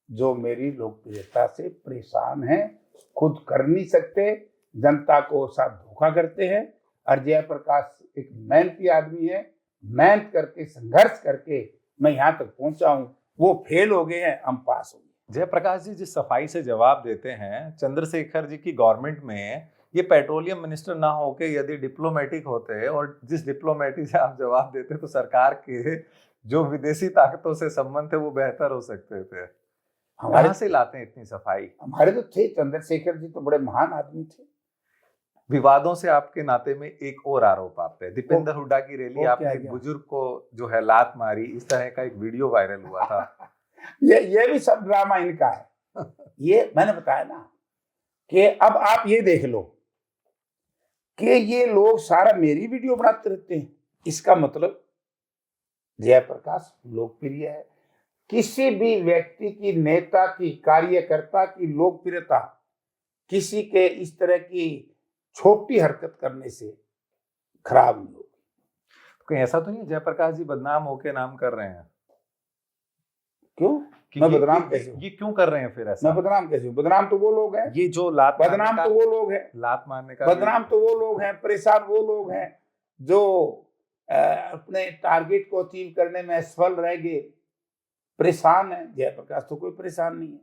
जो मेरी लोकप्रियता से परेशान हैं, खुद कर नहीं सकते, जनता को साथ धोखा करते हैं। और जयप्रकाश एक मेहनती आदमी है, मेहनत करके संघर्ष करके मैं यहाँ तक पहुंचा हूँ, वो फेल हो गए हैं, हम पास हो गए। जयप्रकाश जी जिस सफाई से जवाब देते हैं, चंद्रशेखर जी की गवर्नमेंट में ये पेट्रोलियम मिनिस्टर ना होके यदि डिप्लोमेटिक होते और जिस डिप्लोमेटी से आप जवाब देते तो सरकार के जो विदेशी ताकतों से संबंध थे वो बेहतर हो सकते थे। कहाँ से लाते हैं इतनी सफाई? हमारे तो थे, चंद्रशेखर जी तो बड़े महान आदमी थे। विवादों से आपके नाते में एक और आरोप आप पे, दीपेंद्र हुड्डा की रैली, आपने एक बुजुर्ग को जो है लात मारी, इस तरह का एक वीडियो वायरल हुआ था। ये भी सब ड्रामा इनका है। ये मैंने बताया ना कि अब आप ये देख लो कि ये लोग सारा मेरी वीडियो बनाते रहते हैं, इसका मतलब जयप्रकाश लोकप्रिय है। किसी भी व्यक्ति की, नेता की, कार्यकर्ता की लोकप्रियता किसी के इस तरह की छोटी हरकत करने से खराब नहीं होगी। कहीं ऐसा तो नहीं जयप्रकाश जी बदनाम होके नाम कर रहे हैं? क्यों? मैं बदनाम कैसे हूं? ये क्यों कर रहे हैं फिर ऐसा? मैं बदनाम कैसे हूं? बदनाम तो वो लोग हैं, ये जो लात बदनाम तो वो लोग हैं, लात मारने का बदनाम तो वो लोग हैं, परेशान वो लोग हैं जो अपने टारगेट को अचीव करने में असफल रह गए, परेशान है। जयप्रकाश तो कोई परेशान नहीं है।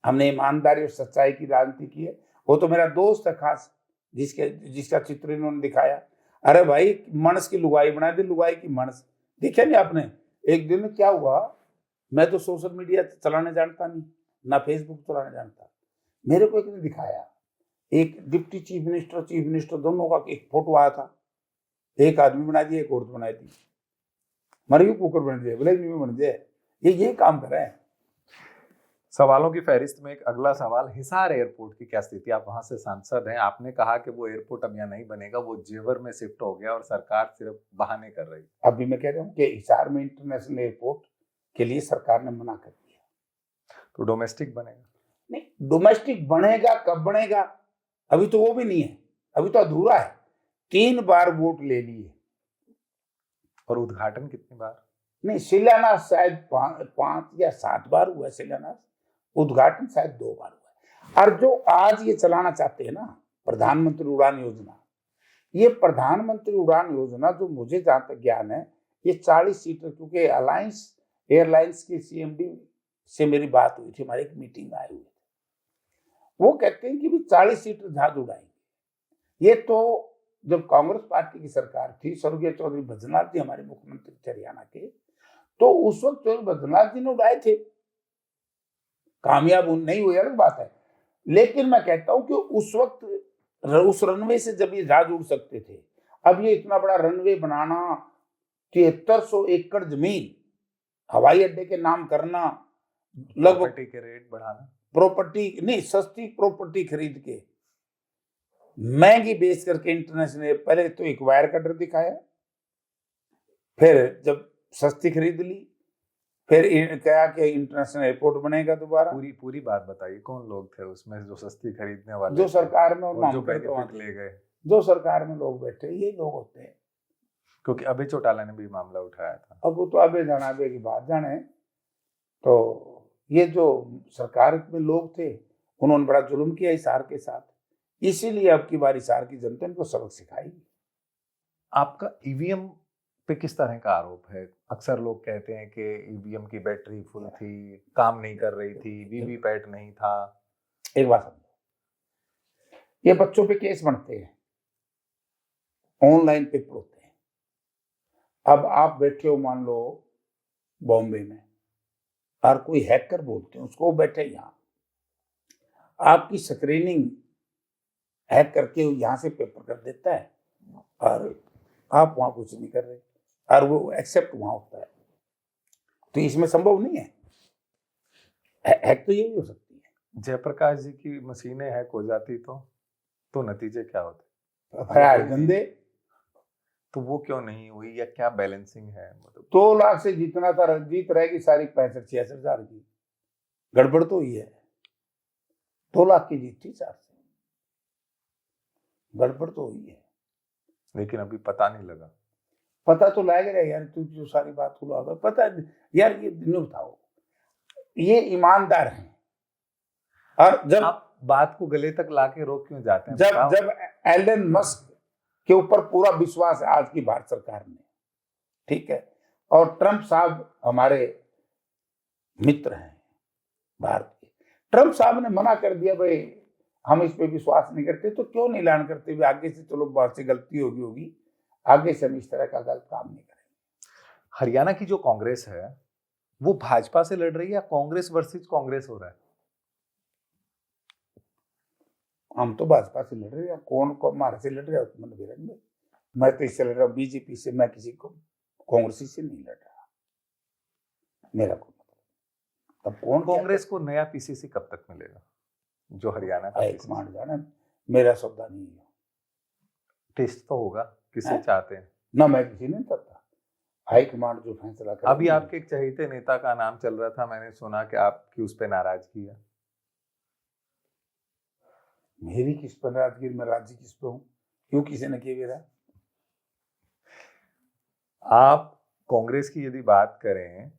हमने ईमानदारी और सच्चाई की राजनीति की है। वो तो मेरा दोस्त है खास, जिसका चित्र इन्होंने दिखाया। अरे भाई, मणस की लुगाई बना दी, लुगाई की मणस। देखा नहीं आपने? एक दिन में क्या हुआ, मैं तो सोशल मीडिया चलाने जानता नहीं, ना फेसबुक चलाने जानता, मेरे को एक ने दिखाया, एक डिप्टी चीफ मिनिस्टर दोनों का एक फोटो आया था, एक आदमी बना दिया, एक औरत बना दी, मर कुकर बन दिया, बोले बन दिया। ये काम कर रहे हैं। सवालों की फहरिस्त में एक अगला सवाल, हिसार एयरपोर्ट की क्या स्थिति? आप वहां से सांसद हैं, आपने कहा कि वो एयरपोर्ट अब यहाँ नहीं बनेगा, वो जेवर में शिफ्ट हो गया और सरकार सिर्फ बहाने कर रही है। अभी मैं कह रहा हूँ कि हिसार में इंटरनेशनल एयरपोर्ट के लिए सरकार ने मना कर दिया। तो डोमेस्टिक बनेगा? नहीं, डोमेस्टिक बनेगा, कब बनेगा? अभी तो वो भी नहीं है, अभी तो अधूरा है। 3 बार वोट ले लिए और उद्घाटन कितनी बार? नहीं, शिलान्यास शायद 5 या 7 बार हुआ शिलान्यास, उद्घाटन शायद 2 बार हुआ। और जो आज ये चलाना चाहते हैं ना प्रधानमंत्री उड़ान योजना, ये प्रधानमंत्री उड़ान योजना जो मुझे जहां तक ज्ञान है, ये 40 सीटर, क्योंकि अलायंस एयरलाइंस की सीएमडी से मेरी बात हुई थी, हमारी एक मीटिंग में आए हुए थे, वो कहते हैं कि भी 40 सीटर जहाज उड़ाएंगे। ये तो जब कांग्रेस पार्टी की सरकार थी, स्वर्गीय चौधरी बैजनाथ जी हमारे मुख्यमंत्री थे हरियाणा के, तो उस वक्त चौधरी बैजनाथ जी ने उड़ाए थे, कामयाब नहीं हुई अलग बात है, लेकिन मैं कहता हूं कि उस वक्त उस रनवे से जब ये जहाज उड़ सकते थे, अब ये इतना बड़ा रनवे बनाना, 7300 एकड़ जमीन हवाई अड्डे के नाम करना, लगभग प्रॉपर्टी के रेट बढ़ाना, प्रॉपर्टी नहीं, सस्ती प्रॉपर्टी खरीद के महंगी बेच करके इंटरनेशनल, पहले तो एक वायर कटर दिखाया, फिर जब सस्ती खरीद ली, फिर कहा कि इंटरनेशनल एयरपोर्ट बनेगा दोबारा। पूरी बात बताइए, कौन लोग थे उसमें जो सस्ती खरीदने वाले? जो सरकार में और जो बेनिफिट ले गए, जो सरकार में लोग बैठे, ये लोग होते हैं। क्योंकि अभय चौटाला ने भी मामला उठाया था। अब वो तो अभय जाने की बात जाने, तो ये जो सरकार में लोग थे, उन्होंने बड़ा जुल्म किया हिसार के साथ, इसीलिए अब की बार हिसार की जनता इनको सबक सिखाएगी। आपका ईवीएम पे किस तरह का आरोप है? अक्सर लोग कहते हैं कि ईवीएम की बैटरी फुल थी, काम नहीं कर रही थी, वीवीपैट नहीं था। एक बात समझो, ये बच्चों पे केस बनते हैं, ऑनलाइन पेपर होते हैं। अब आप बैठे हो मान लो बॉम्बे में, और कोई हैकर बोलते हैं उसको, बैठे यहाँ, आपकी स्क्रीनिंग हैक करके यहाँ से पेपर कर देता है, और आप वहां कुछ नहीं कर रहे, और वो एक्सेप्ट वहां होता है। तो इसमें संभव नहीं है, हैक तो यही हो सकती है। जयप्रकाश जी की मशीनें हैक हो जाती तो नतीजे क्या होते? फरार गंदे। तो वो क्यों नहीं हुई, या क्या बैलेंसिंग है? मतलब 2 लाख से जितना था जीत रहेगी सारी 65-66 हजार की, गड़बड़ तो ही है। 2 लाख की जीत थी 4 से, गड़बड़ तो हुई है। लेकिन अभी पता नहीं लगा। पता तो लग रहा है यार, तू जो सारी बात खुला होगा पता यार, ये दिन बताओ, ये ईमानदार हैं। और जब आप बात को गले तक लाके रोक क्यों जाते हैं? जब एलन मस्क के ऊपर पूरा विश्वास है आज की भारत सरकार में, ठीक है, और ट्रंप साहब हमारे मित्र हैं भारत के, ट्रंप साहब ने मना कर दिया भाई हम इस पे विश्वास नहीं करते, तो क्यों नहीं ऐलान करते हुए आगे से, चलो बहुत से गलती होगी, आगे से हम इस तरह का गलत काम नहीं करेंगे। हरियाणा की जो कांग्रेस है वो भाजपा से लड़ रही है, या कांग्रेस वर्सेस कांग्रेस हो रहा है? हम तो भाजपा से लड़ रहे हैं, कौन हमारे से लड़ रहा है उत्तम बिरंग में, मैं तो इससे लड़ रहा हूँ बीजेपी से, मैं किसी को कांग्रेसी से नहीं लड़ रहा, मेरा को मतलब। तब कौन कांग्रेस को नया पीसीसी कब तक मिलेगा? जो हरियाणा का हाईकमांड जाने, मेरा सौदा नहीं है। टेस्ट तो होगा, किसे चाहते हैं ना, मैं किसी नहीं चाहता, हाईकमांड जो फैसला करे। अभी आपके एक चहेते नेता का नाम चल रहा था, मैंने सुना कि आपकी उस पर नाराजगी है। मेरी किस पर नाराजगी, मैं राजी किस पे हूँ, क्यों किसी ने किया मेरा? आप कांग्रेस की यदि बात करें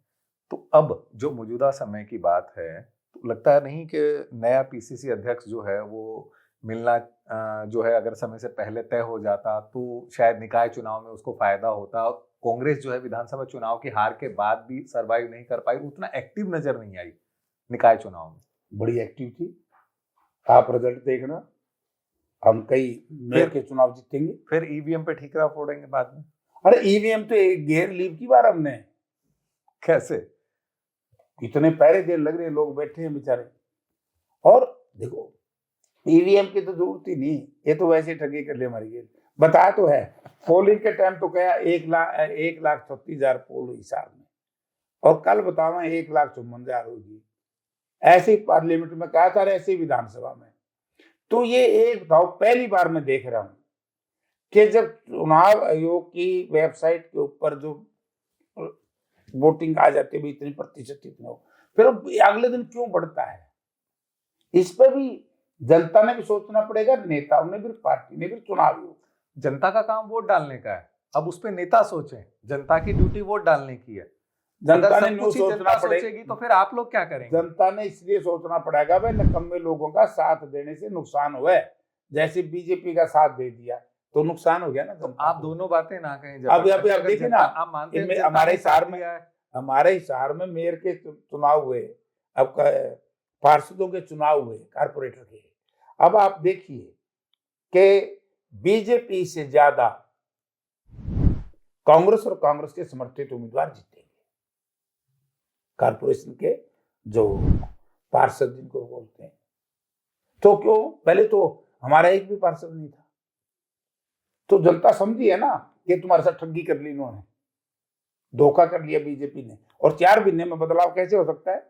तो अब जो मौजूदा समय की बात है, तो लगता है नहीं कि नया पीसीसी अध्यक्ष जो है वो मिलना जो है, अगर समय से पहले तय हो जाता तो शायद निकाय चुनाव में उसको फायदा होता। कांग्रेस जो है विधानसभा चुनाव की हार के बाद भी सरवाइव नहीं कर पाई, उतना एक्टिव नजर नहीं आई निकाय चुनाव में। बड़ी एक्टिव थी, आप रिजल्ट देखना, हम कई मेयर के चुनाव जीतेंगे। फिर ईवीएम पे ठीकरा फोड़ेंगे बाद में। अरे ईवीएम तो एक घेर लीव की बार हमने, कैसे इतने पैरे देर लग रहे, लोग बैठे हैं बेचारे। और देखो ईवीएम की तो जरूरत ही नहीं, ये तो वैसे ठगी कर ले हमारी गेल। बताया तो है, पोलिंग के टाइम तो कहा 1,36,000 पोल हुई हिसार में, और कल बतावा 1,54,000 होगी, ऐसे ही पार्लियामेंट में कहा था, ऐसे ही विधानसभा में। तो ये एक बताओ, पहली बार मैं देख रहा हूं कि जब चुनाव आयोग की वेबसाइट के ऊपर जो वोटिंग आ जाती है इतनी प्रतिशत इतने हो, फिर अगले दिन क्यों बढ़ता है? इस पर भी जनता ने भी सोचना पड़ेगा, नेताओं ने भी, पार्टी ने भी, चुनाव आयोग। जनता का काम वोट डालने का है, अब उस पे नेता सोचें। जनता की ड्यूटी वोट डालने की है। जनता ने न्यू सोचना पड़ेगा, तो फिर आप लोग क्या करेंगे? जनता ने इसलिए सोचना पड़ेगा भाई निकम्मे लोगों का साथ देने से नुकसान हुआ है, जैसे बीजेपी का साथ दे दिया तो नुकसान हो गया ना। तो आप दोनों बातें ना कहें। अब देखिए ना, आप मानते हैं हमारे हिसार में मेयर के चुनाव हुए, अब पार्षदों के चुनाव हुए, कारपोरेटर के। अब आप देखिए कि बीजेपी से ज्यादा कांग्रेस और कांग्रेस के समर्थित उम्मीदवार जीतेंगे, कारपोरेशन के जो पार्षद जिनको बोलते हैं। तो क्यों, पहले तो हमारा एक भी पार्षद नहीं था, तो जनता समझी है ना कि तुम्हारे साथ ठगी कर ली इन्होंने, धोखा कर लिया बीजेपी ने, और 4 महीने में बदलाव कैसे हो सकता है?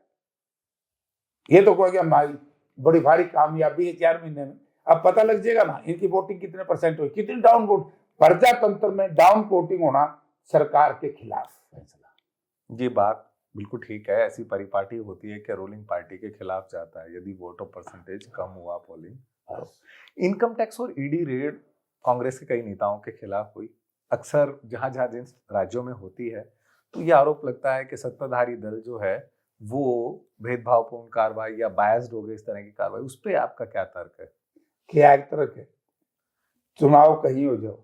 ये तो कोई हमारी बड़ी भारी कामयाबी है 4 महीने में। अब पता लग जाएगा ना इनकी वोटिंग कितने % हुई, कितनी डाउन वोट। प्रजातंत्र में डाउन वोटिंग होना सरकार के खिलाफ फैसला। ये बात बिल्कुल ठीक है, ऐसी परिपाटी होती है कि रूलिंग पार्टी के खिलाफ जाता है यदि वोटों % कम हुआ पोलिंग। इनकम टैक्स और ईडी रेड कांग्रेस के कई नेताओं के खिलाफ हुई, अक्सर जहां जहां जिन राज्यों में होती है, तो ये आरोप लगता है कि सत्ताधारी दल जो है वो भेदभावपूर्ण कार्रवाई या बायस्ड हो गई, इस तरह की कार्रवाई। उस पर आपका क्या तर्क है? कि एक तरह के चुनाव कहीं हो जाओ,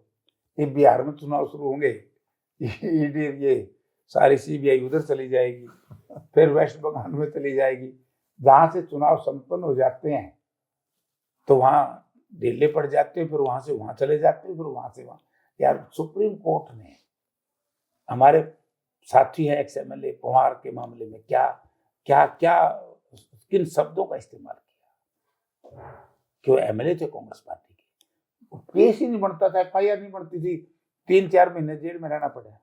ये बिहार में चुनाव शुरू होंगे, ईडी ये सारी सीबीआई उधर चली जाएगी, फिर वेस्ट बंगाल में चली जाएगी, जहां से चुनाव संपन्न हो जाते हैं तो वहां ढीले पड़ जाते हैं, फिर वहां से वहां चले जाते हैं, फिर वहां से वहां। यार सुप्रीम कोर्ट ने हमारे साथी है एक्स एमएलए पवार के मामले में क्या क्या क्या किन शब्दों का इस्तेमाल किया कि वो एमएलए थे कांग्रेस पार्टी के, केस ही नहीं बनता था, एफआईआर नहीं बनती थी, 3-4 महीने जेल में रहना पड़ा।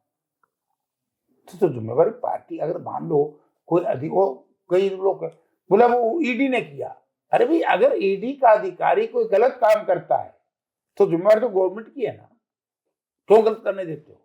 तो जिम्मेवारी पार्टी अगर मान लो कोई अधिक वो कई लोग बोला वो ईडी ने किया, अरे भाई अगर ईडी का अधिकारी कोई गलत काम करता है तो जिम्मेवारी तो गवर्नमेंट की है ना, क्यों गलत करने देते हो?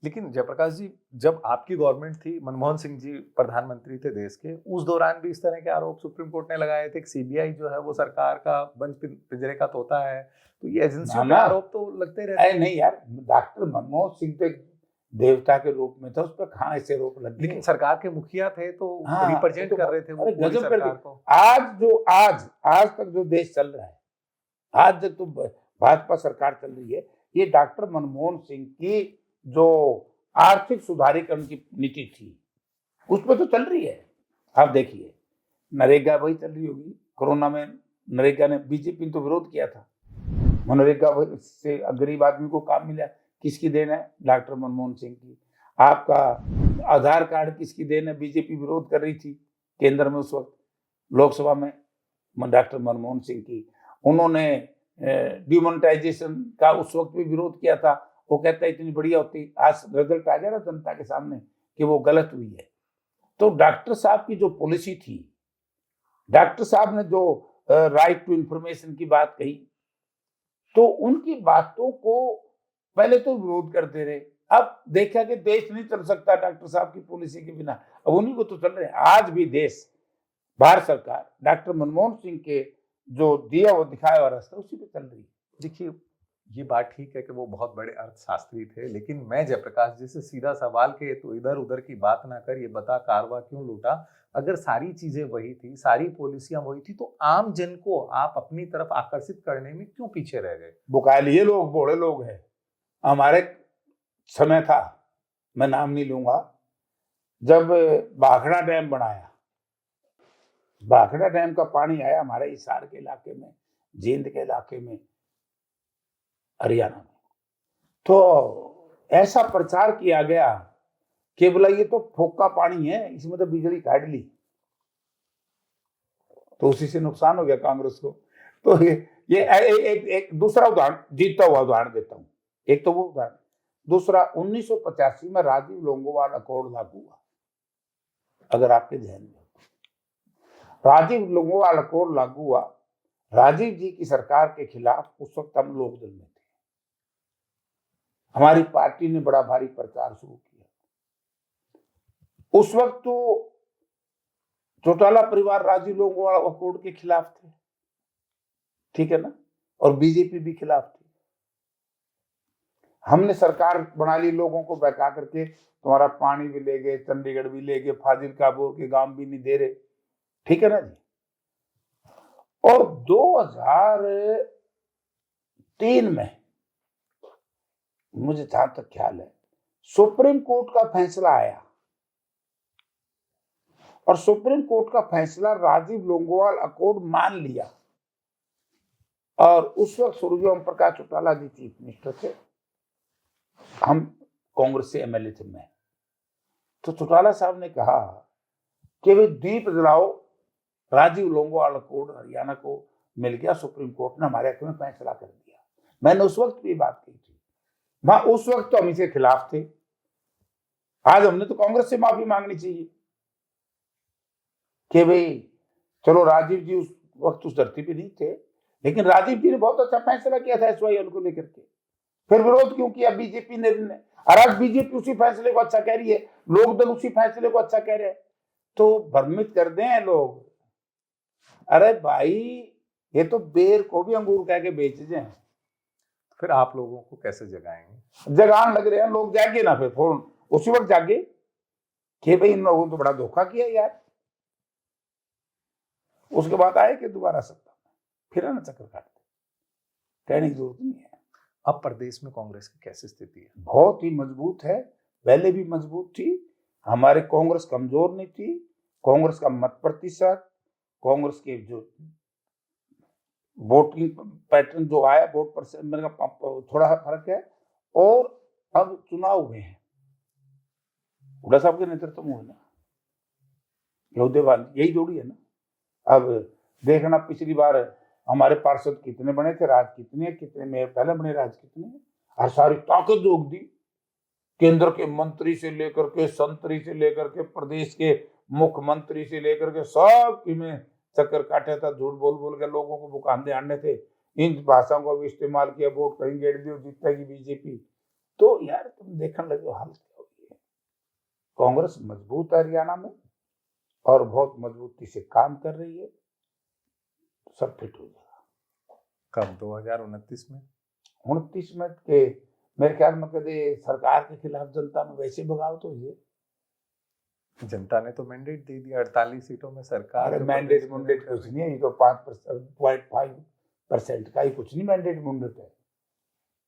लेकिन जयप्रकाश जी, जब आपकी गवर्नमेंट थी, मनमोहन सिंह जी प्रधानमंत्री थे देश के, उस दौरान भी इस तरह के आरोप सुप्रीम कोर्ट ने लगाए थे कि सीबीआई जो है वो सरकार का बंद पिंजरे का तोता है, तो ये एजेंसियों पे आरोप तो लगते रहते हैं। नहीं यार, डॉक्टर मनमोहन सिंह तो एक देवता के रूप में था, उस पर कहाँ ऐसे रोप लगे? लेकिन सरकार के मुखिया थे तो रिप्रेजेंट कर रहे थे वो पूरी गजब सरकार कर को। आज तक जो देश चल रहा है, आज तक तो भाजपा सरकार चल रही है, ये डॉक्टर मनमोहन सिंह की जो आर्थिक सुधारीकरण की नीति थी उस पर तो चल रही है। आप देखिए नरेगा वही चल रही होगी, कोरोना में नरेगा ने बीजेपी ने तो विरोध किया था, मनरेगा से गरीब आदमी को काम मिला, किसकी देन है? डॉक्टर मनमोहन सिंह की। आपका आधार कार्ड किसकी देन है? बीजेपी विरोध कर रही थी केंद्र में उस वक्त, लोकसभा में डॉक्टर मनमोहन सिंह की। उन्होंने डिमोनेटाइजेशन का उस वक्त भी विरोध किया था, वो कहता है इतनी बढ़िया होती, आज रिजल्ट आ गया ना जनता के सामने कि वो गलत हुई है। तो डॉक्टर साहब की जो पॉलिसी थी, डॉक्टर साहब ने जो राइट टू इंफॉर्मेशन की बात कही, तो उनकी बातों को पहले तो विरोध करते रहे, अब देखा कि देश नहीं चल सकता डॉक्टर साहब की पॉलिसी के बिना, अब उन्हीं को तो चल रहे हैं। आज भी देश, भारत सरकार डॉक्टर मनमोहन सिंह के जो दिया वो दिखाया हुआ रास्ता उसी पे चल रही है। देखिए ये बात ठीक है कि वो बहुत बड़े अर्थशास्त्री थे, लेकिन मैं जयप्रकाश जी से सीधा सवाल के तो इधर उधर की बात ना कर, ये बता कारवा क्यों लूटा? अगर सारी चीजें वही थी, सारी पॉलिसियां वही थी, तो आम जन को आप अपनी तरफ आकर्षित करने में क्यों पीछे रह गए? बुकायल ये लोग बड़े लोग हैं। हमारे समय था, मैं नाम नहीं लूंगा, जब भाखड़ा डैम बनाया, भाखड़ा डैम का पानी आया हमारे हिसार के इलाके में, जींद के इलाके में, हरियाणा में, तो ऐसा प्रचार किया गया कि बोला ये तो फोका पानी है, इसमें तो बिजली काट ली, तो उसी से नुकसान हो गया कांग्रेस को। तो ये एक दूसरा उदाहरण, जीतता हुआ उदाहरण देता हूं, एक तो वो उदाहरण, दूसरा 1985 में राजीव लोंगोवाल अकॉर्ड लागू हुआ। अगर आपके ध्यान में, राजीव लोंगोवाल अकॉर्ड लागू हुआ, राजीव जी की सरकार के खिलाफ उस वक्त हम लोकदल में थे, हमारी पार्टी ने बड़ा भारी प्रचार शुरू किया। उस वक्त तो चौटाला परिवार राजीव लोंगोवाल अकॉर्ड के खिलाफ थे, ठीक है ना, और बीजेपी भी खिलाफ थी। हमने सरकार बना ली, लोगों को बहका करके, तुम्हारा पानी भी ले गए, चंडीगढ़ भी ले गए, फाजिलका बोर के गांव भी नहीं दे रहे, ठीक है ना जी। और 2003 में मुझे जहां तक ख्याल है सुप्रीम कोर्ट का फैसला आया, और सुप्रीम कोर्ट का फैसला राजीव लोंगोवाल अकॉर्ड मान लिया, और उस वक्त स्वर्गीय ओम प्रकाश चौटाला जी चीफ मिनिस्टर थे, हम कांग्रेस से एमएलए थे मैं। तो चौटाला साहब ने कहा कि वे दीप जलाओ, राजीव लोंगोवाल अकॉर्ड हरियाणा को मिल गया, सुप्रीम कोर्ट ने हमारे हक में फैसला कर दिया। मैंने उस वक्त भी बात की थी, वहां उस वक्त तो हम इसके खिलाफ थे, आज हमने तो कांग्रेस से माफी मांगनी चाहिए कि भाई चलो राजीव जी उस वक्त उस धरती पे नहीं थे, लेकिन राजीव जी ने बहुत अच्छा फैसला किया था एसवाईएल को लेकर के, फिर विरोध क्यों किया बीजेपी ने? और आज बीजेपी उसी फैसले को अच्छा कह रही है, लोकदल उसी फैसले को अच्छा कह रहे हैं, तो भ्रमित कर दें लोग। अरे भाई ये तो बेर को भी अंगूर कह के बेच दें, फिर आप लोगों को कैसे जगाएंगे? जगान लग रहे हैं लोग, जागे ना, फिर फौरन उसी वक्त जागे कि भाई इन लोगों ने तो बड़ा धोखा किया यार। उसके बाद आए कि दोबारा सत्ता, फिर ना चक्कर काटते। कहने की जरूरत नहीं है। अब प्रदेश में कांग्रेस की कैसी स्थिति है? बहुत ही मजबूत है, पहले भी मजबूत थी। हमारे कांग्रेस कमजोर नहीं थी। कांग्रेस का मत प्रतिशत, कांग्रेस के जो वोटिंग पैटर्न जो आया, वोट परसेंट में थोड़ा फर्क है। और अब चुनाव हुए हैं, हुड्डा साहब के नेतृत्व में हुए ना, यही जोड़ी है ना। अब देखना पिछली बार हमारे पार्षद कितने बने थे, राज कितने मेयर पहले बने, राज कितने, और सारी ताकत जोग दी। केंद्र के मंत्री से लेकर के, संतरी से लेकर के, प्रदेश के मुख्यमंत्री से लेकर के सब की में चक्कर काटे था। झूठ बोल बोल के लोगों को बुकांदे आने थे। इन भाषाओं का भी इस्तेमाल किया, वोट कहीं गेड़ दियो, जीतेगी बीजेपी। तो यार तुम देखने लगे हाल क्या हो गया। कांग्रेस मजबूत है हरियाणा में और बहुत मजबूती से काम कर रही है, सब फिट हो जाएगा। कब 2029 में? 29 में के मेरे ख्याल में कदे सरकार के खिलाफ जनता में वैसे बगावत हो जाए। जनता ने तो मैंडेट दे दिया 48 सीटों में सरकार। अरे मैंडेट कुछ नहीं है, ये तो 5.5% का ही कुछ नहीं मैंडेट है।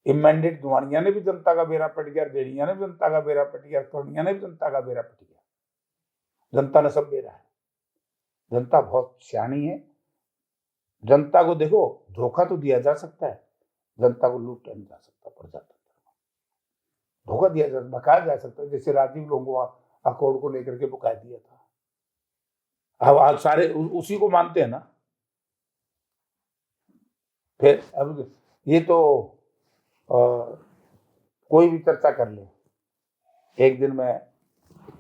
ये मैंडेट दुआनिया ने भी जनता का बेड़ा पट गया, डेड़िया ने भी जनता का बेड़ा पट गया, कर्णिया ने भी जनता का बेड़ा पट गया। जनता ने सब बेड़ा है। जनता बहुत सियानी है। जनता को देखो, धोखा तो दिया जा सकता है, जनता को लूटा नहीं जा सकता। प्रजातंत्र में धोखा दिया बकाया जा सकता है, जैसे राजीव लोंगोवाल अकॉर्ड को लेकर के बकाया दिया था। अब आज सारे उसी को मानते हैं ना। फिर अब ये तो कोई भी चर्चा कर ले। एक दिन मैं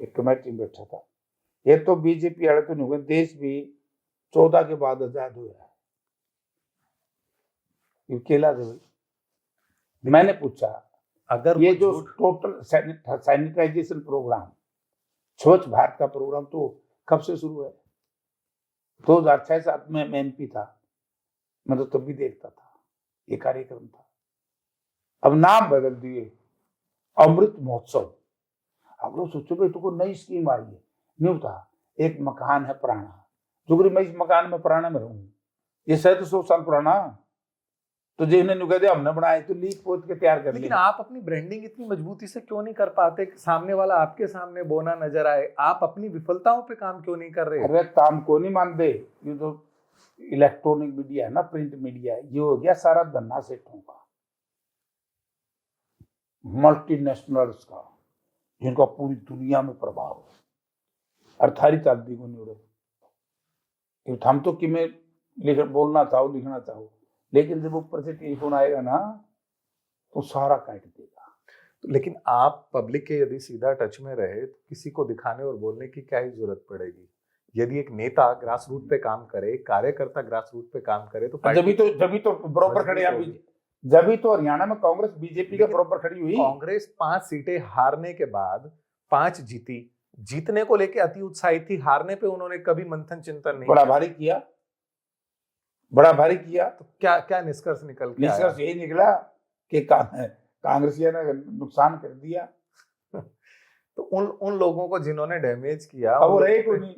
एक कमेटी में बैठा था, ये तो बीजेपी वाले तो नहीं हुए, देश भी 14 के बाद आजाद हुआ है। केला दे भाई। मैंने पूछा, अगर ये जो टोटल सैनिटाइजेशन प्रोग्राम, स्वच्छ भारत का प्रोग्राम तो कब से शुरू है? 2006-7 में मैं MP था, मैं तो तब भी देखता था, ये कार्यक्रम था। अब नाम बदल दिए, अमृत महोत्सव। अब लोग सोचो भाई तुमको नई स्कीम आई है, नहीं था। एक मकान है पुराना, जुगरी मैं इस मकान में पुराना में रहूं, ये 100 साल पुराना, तो जिन्हें कह दिया हमने बनाए तो लीक पोत के तैयार कर। लेकिन आप अपनी ब्रांडिंग इतनी मजबूती से क्यों नहीं कर पाते कि सामने वाला आपके सामने बोना नजर आए? आप अपनी विफलताओं पे काम क्यों नहीं कर रहे? अरे काम को नहीं मानते। ये तो इलेक्ट्रॉनिक मीडिया है ना, प्रिंट मीडिया, ये हो गया सारा धन्ना सेठों का, मल्टीनेशनल्स का, जिनका पूरी दुनिया में प्रभाव है। अर्थारी चालती को नहीं उड़े। हम तो कि मैं बोलना चाहो, लिखना चाहो, लेकिन जब ऊपर से टेलीफोन आएगा ना तो सारा काट देगा। लेकिन आप पब्लिक के यदि सीधा टच में रहे तो किसी को दिखाने और बोलने की क्या ही जरूरत पड़ेगी? यदि एक नेता ग्रास रूट पे काम करे, कार्यकर्ता ग्रास रूट पे काम करे तो जब तो बराबर खड़े। जब तो हरियाणा में कांग्रेस बीजेपी के बराबर खड़ी हुई। कांग्रेस 5 सीटें हारने के बाद 5 जीती, जीतने को लेके अति उत्साहित थी, हारने पे उन्होंने कभी मंथन चिंतन नहीं, बड़ा भारी किया, बड़ा भारी किया। तो क्या क्या निष्कर्ष निकल के आया? निष्कर्ष यही निकला कि कांग्रेसियों ने नुकसान कर दिया। तो उन लोगों को जिन्होंने डैमेज किया, अब रहे को नहीं,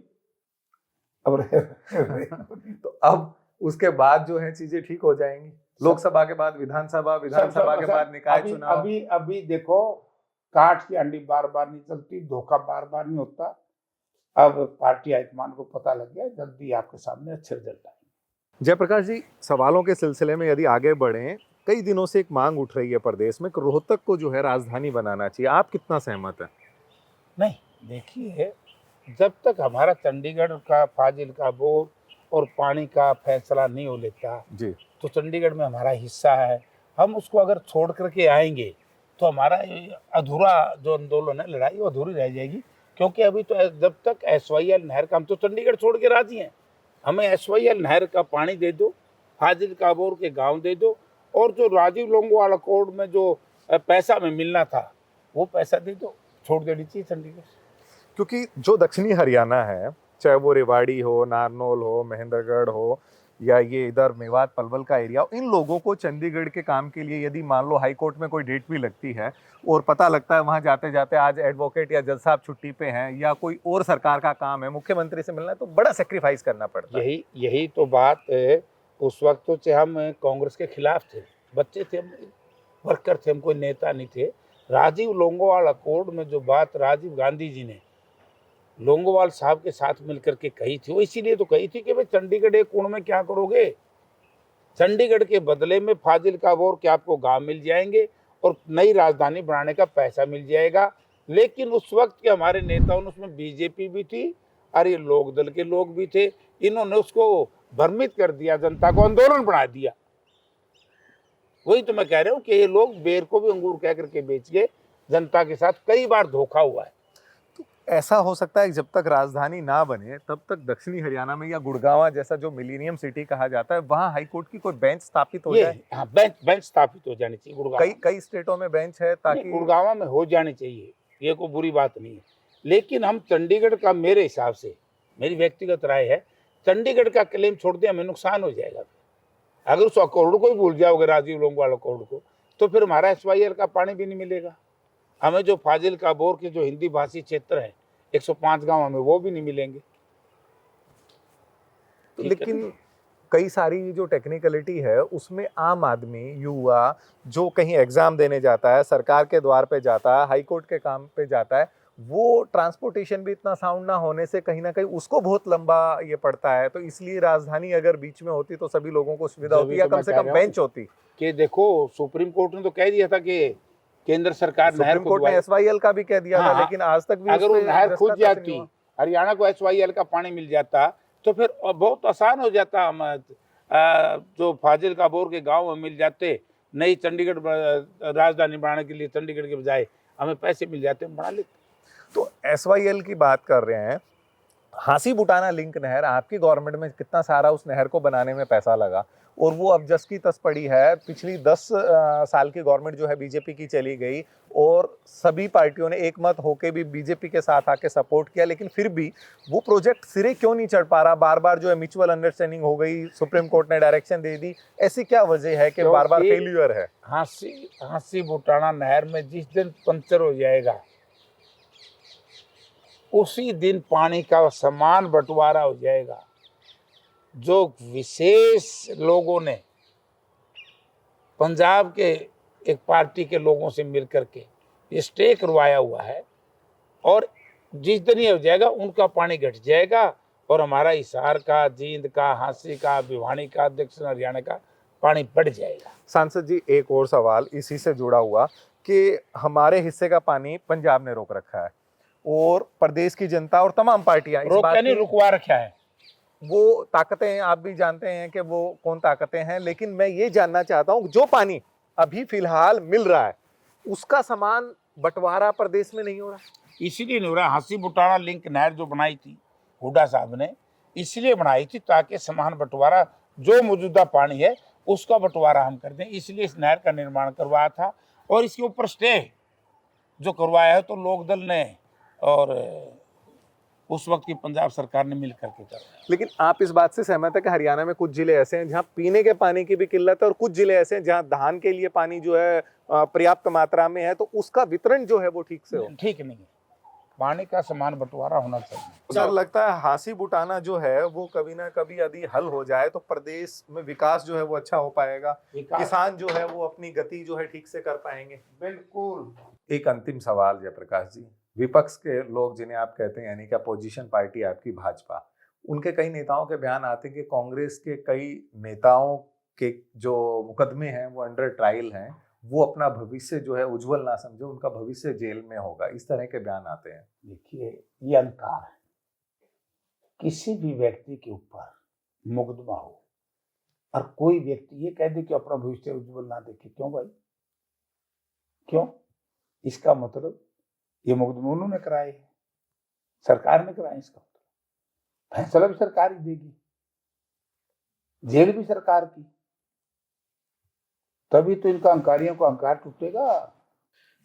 अब तो अब उसके बाद जो है चीजें ठीक हो जाएंगी। लोकसभा के बाद विधानसभा, विधानसभा के बाद निकाय चुनाव। अभी देखो, काठ की अंडी बार बार नहीं चलती, धोखा बार बार नहीं होता। अब पार्टी हाईकमान को पता लग गया, जल्दी आपके सामने अच्छे रिजल्ट आएंगे। जयप्रकाश जी, सवालों के सिलसिले में यदि आगे बढ़ें, कई दिनों से एक मांग उठ रही है प्रदेश में, रोहतक को जो है राजधानी बनाना चाहिए। आप कितना सहमत हैं? नहीं, देखिए, जब तक हमारा चंडीगढ़ का फाजिल बोर्ड और पानी का फैसला नहीं हो लेता जी, तो चंडीगढ़ में हमारा हिस्सा है, हम उसको अगर छोड़ करके आएंगे तो हमारा अधूरा जो आंदोलन है, लड़ाई, वो अधूरी रह जाएगी। क्योंकि अभी तो जब तक SYL नहर का, हम तो चंडीगढ़ छोड़ के राजी हैं, हमें SYL नहर का पानी दे दो, फाजिल का बोर के गांव दे दो, और जो राजीव लोंगोवाल अकॉर्ड में जो पैसा में मिलना था वो पैसा दे दो, छोड़ देनी चाहिए चंडीगढ़। क्योंकि जो दक्षिणी हरियाणा है, चाहे वो रेवाड़ी हो, नारनौल हो, महेंद्रगढ़ हो, या ये इधर मेवात पलवल का एरिया, इन लोगों को चंडीगढ़ के काम के लिए यदि मान लो हाई कोर्ट में कोई डेट भी लगती है और पता लगता है वहां जाते जाते आज एडवोकेट या जज साहब छुट्टी पे हैं या कोई और सरकार का काम है, मुख्यमंत्री से मिलना है, तो बड़ा सेक्रीफाइस करना पड़ता है। यही तो बात है। उस वक्त तो हम कांग्रेस के खिलाफ थे, बच्चे थे, हम वर्कर थे, हम कोई नेता नहीं थे। राजीव लोंगोवाल अकॉर्ड में जो बात राजीव गांधी जी ने लोंगोवाल साहब के साथ मिलकर के कही थी, वो इसीलिए तो कही थी कि भाई चंडीगढ़ एक कुंड में क्या करोगे, चंडीगढ़ के बदले में फाजिलका के आपको गांव मिल जाएंगे और नई राजधानी बनाने का पैसा मिल जाएगा। लेकिन उस वक्त के हमारे नेताओं ने, उसमें बीजेपी भी थी और ये लोक दल के लोग भी थे, इन्होंने उसको भ्रमित कर दिया, जनता को आंदोलन बना दिया। वही तो मैं कह रहा हूँ कि ये लोग बेर को भी अंगूर कह करके बेच गए। जनता के साथ कई बार धोखा हुआ है। तो ऐसा हो सकता है कि जब तक राजधानी ना बने तब तक दक्षिणी हरियाणा में या गुड़गांव जैसा जो मिलीनियम सिटी कहा जाता है वहां हाईकोर्ट की कोई बेंच स्थापित हो जाए। हाँ, बेंच स्थापित हो जानी चाहिए गुड़गांव। कई स्टेटों में बेंच है, ताकि गुड़गांव में हो जानी चाहिए, ये कोई बुरी बात नहीं है। लेकिन हम चंडीगढ़ का, मेरे हिसाब से, मेरी व्यक्तिगत राय है, चंडीगढ़ का क्लेम छोड़ दें, हमें नुकसान हो जाएगा। अगर उस अकॉर्ड को ही भूल जाओगे, राजीव लोंगोवाल अकॉर्ड को, तो फिर हमारा SYL का पानी भी नहीं मिलेगा। हमें जो फाजिलका बोर के जो हिंदी भाषी क्षेत्र है 105 गांव, हमें वो भी नहीं मिलेंगे। तो लेकिन कई सारी जो टेक्निकलिटी है उसमें आम आदमी, युवा जो कहीं एग्जाम देने जाता है, सरकार के द्वार पे जाता है, हाई कोर्ट के काम पे जाता है, वो ट्रांसपोर्टेशन भी इतना साउंड ना होने से कहीं ना कहीं उसको बहुत लंबा ये पड़ता है। तो इसलिए राजधानी अगर बीच में होती तो सभी लोगों को सुविधा होती, या कम से कम बेंच होती। कि देखो, सुप्रीम कोर्ट ने तो कह दिया था कि केंद्र सरकार नहर, सुप्रीम कोर्ट ने SYL का भी कह दिया था, लेकिन आज तक भी अगर वो नहर खुद जाती, हरियाणा को SYL का पानी मिल जाता तो फिर बहुत आसान हो जाता। हम जो फाजिलका बोर के गांव में मिल जाते, नई चंडीगढ़ राजधानी बनाने के लिए चंडीगढ़ के बजाय हमें पैसे मिल जाते, हम बना लेते। तो SYL की बात कर रहे हैं, हांसी बुटाना लिंक नहर, आपकी गवर्नमेंट में कितना सारा उस नहर को बनाने में पैसा लगा, और वो अब जस की तस पड़ी है। पिछली 10 साल की गवर्नमेंट जो है बीजेपी की चली गई, और सभी पार्टियों ने एक मत होके भी बीजेपी के साथ आके सपोर्ट किया, लेकिन फिर भी वो प्रोजेक्ट सिरे क्यों नहीं चढ़ पा रहा? बार बार जो है म्यूचुअल अंडरस्टैंडिंग हो गई, सुप्रीम कोर्ट ने डायरेक्शन दे दी, ऐसी क्या वजह है कि बार बार फेल्यूर है? हांसी बुटाना नहर में जिस दिन पंचर हो जाएगा उसी दिन पानी का समान बंटवारा हो जाएगा। जो विशेष लोगों ने पंजाब के एक पार्टी के लोगों से मिलकर के ये स्टे करवाया हुआ है, और जिस दिन ये हो जाएगा उनका पानी घट जाएगा, और हमारा हिसार का, जींद का, हांसी का, भिवानी का, दक्षिण हरियाणा का पानी बढ़ जाएगा। सांसद जी, एक और सवाल इसी से जुड़ा हुआ कि हमारे हिस्से का पानी पंजाब ने रोक रखा है, और प्रदेश की जनता और तमाम पार्टियां रुकवा रखा है। वो ताकतें आप भी जानते हैं कि वो कौन ताकतें हैं, लेकिन मैं ये जानना चाहता हूं, जो पानी अभी फिलहाल मिल रहा है उसका समान बंटवारा प्रदेश में नहीं हो रहा। इसीलिए नहीं हो रहा। हांसी बुटाना लिंक नहर जो बनाई थी हुड्डा साहब ने, इसलिए बनाई थी ताकि समान बंटवारा, जो मौजूदा पानी है उसका बंटवारा हम कर दें, इसलिए इस नहर का निर्माण करवाया था। और इसके ऊपर स्टे जो करवाया है तो लोकदल ने और उस वक्त की पंजाब सरकार ने मिल करके करवाया। लेकिन आप इस बात से सहमत है कि हरियाणा में कुछ जिले ऐसे हैं जहां पीने के पानी की भी किल्लत है, और कुछ जिले ऐसे हैं जहां धान के लिए पानी जो है पर्याप्त मात्रा में है, तो उसका वितरण जो है वो ठीक से हो? ठीक नहीं है, पानी का समान बंटवारा होना चाहिए। सर, लगता है हांसी बुटाना जो है वो कभी ना कभी यदि हल हो जाए तो प्रदेश में विकास जो है वो अच्छा हो पाएगा, किसान जो है वो अपनी गति जो है ठीक से कर पाएंगे। बिल्कुल। एक अंतिम सवाल जयप्रकाश जी, विपक्ष के लोग जिन्हें आप कहते हैं, यानी कि अपोजिशन पार्टी आपकी भाजपा, उनके कई नेताओं के बयान आते हैं कि कांग्रेस के कई नेताओं के जो मुकदमे हैं वो अंडर ट्रायल हैं, वो अपना भविष्य जो है उज्जवल ना समझे, उनका भविष्य जेल में होगा, इस तरह के बयान आते हैं। देखिए, ये अंकार है, किसी भी व्यक्ति के ऊपर मुकदमा हो और कोई व्यक्ति ये कह दे कि अपना भविष्य उज्जवल ना देखे, क्यों भाई, क्यों? इसका मतलब ये मुकदमे उन्होंने कराए, सरकार ने कराए, इसका मतलब फैसला भी सरकार ही देगी, जेल भी सरकार की, तभी तो इनका अहंकारियों को अहंकार टूटेगा।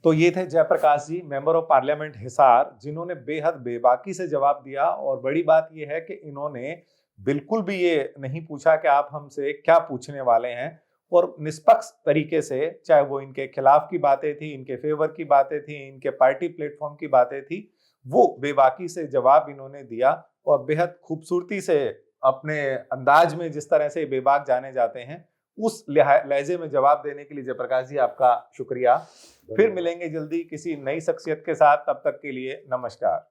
तो ये थे जयप्रकाश जी, मेंबर ऑफ पार्लियामेंट हिसार, जिन्होंने बेहद बेबाकी से जवाब दिया। और बड़ी बात ये है कि इन्होंने बिल्कुल भी ये नहीं पूछा कि आप हमसे क्या पूछने वाले हैं, और निष्पक्ष तरीके से, चाहे वो इनके खिलाफ की बातें थी, इनके फेवर की बातें थी, इनके पार्टी प्लेटफॉर्म की बातें थी, वो बेबाकी से जवाब इन्होंने दिया। और बेहद खूबसूरती से अपने अंदाज में जिस तरह से बेबाक जाने जाते हैं, उस लहजे में जवाब देने के लिए जयप्रकाश जी आपका शुक्रिया। फिर मिलेंगे जल्दी किसी नई शख्सियत के साथ, तब तक के लिए नमस्कार।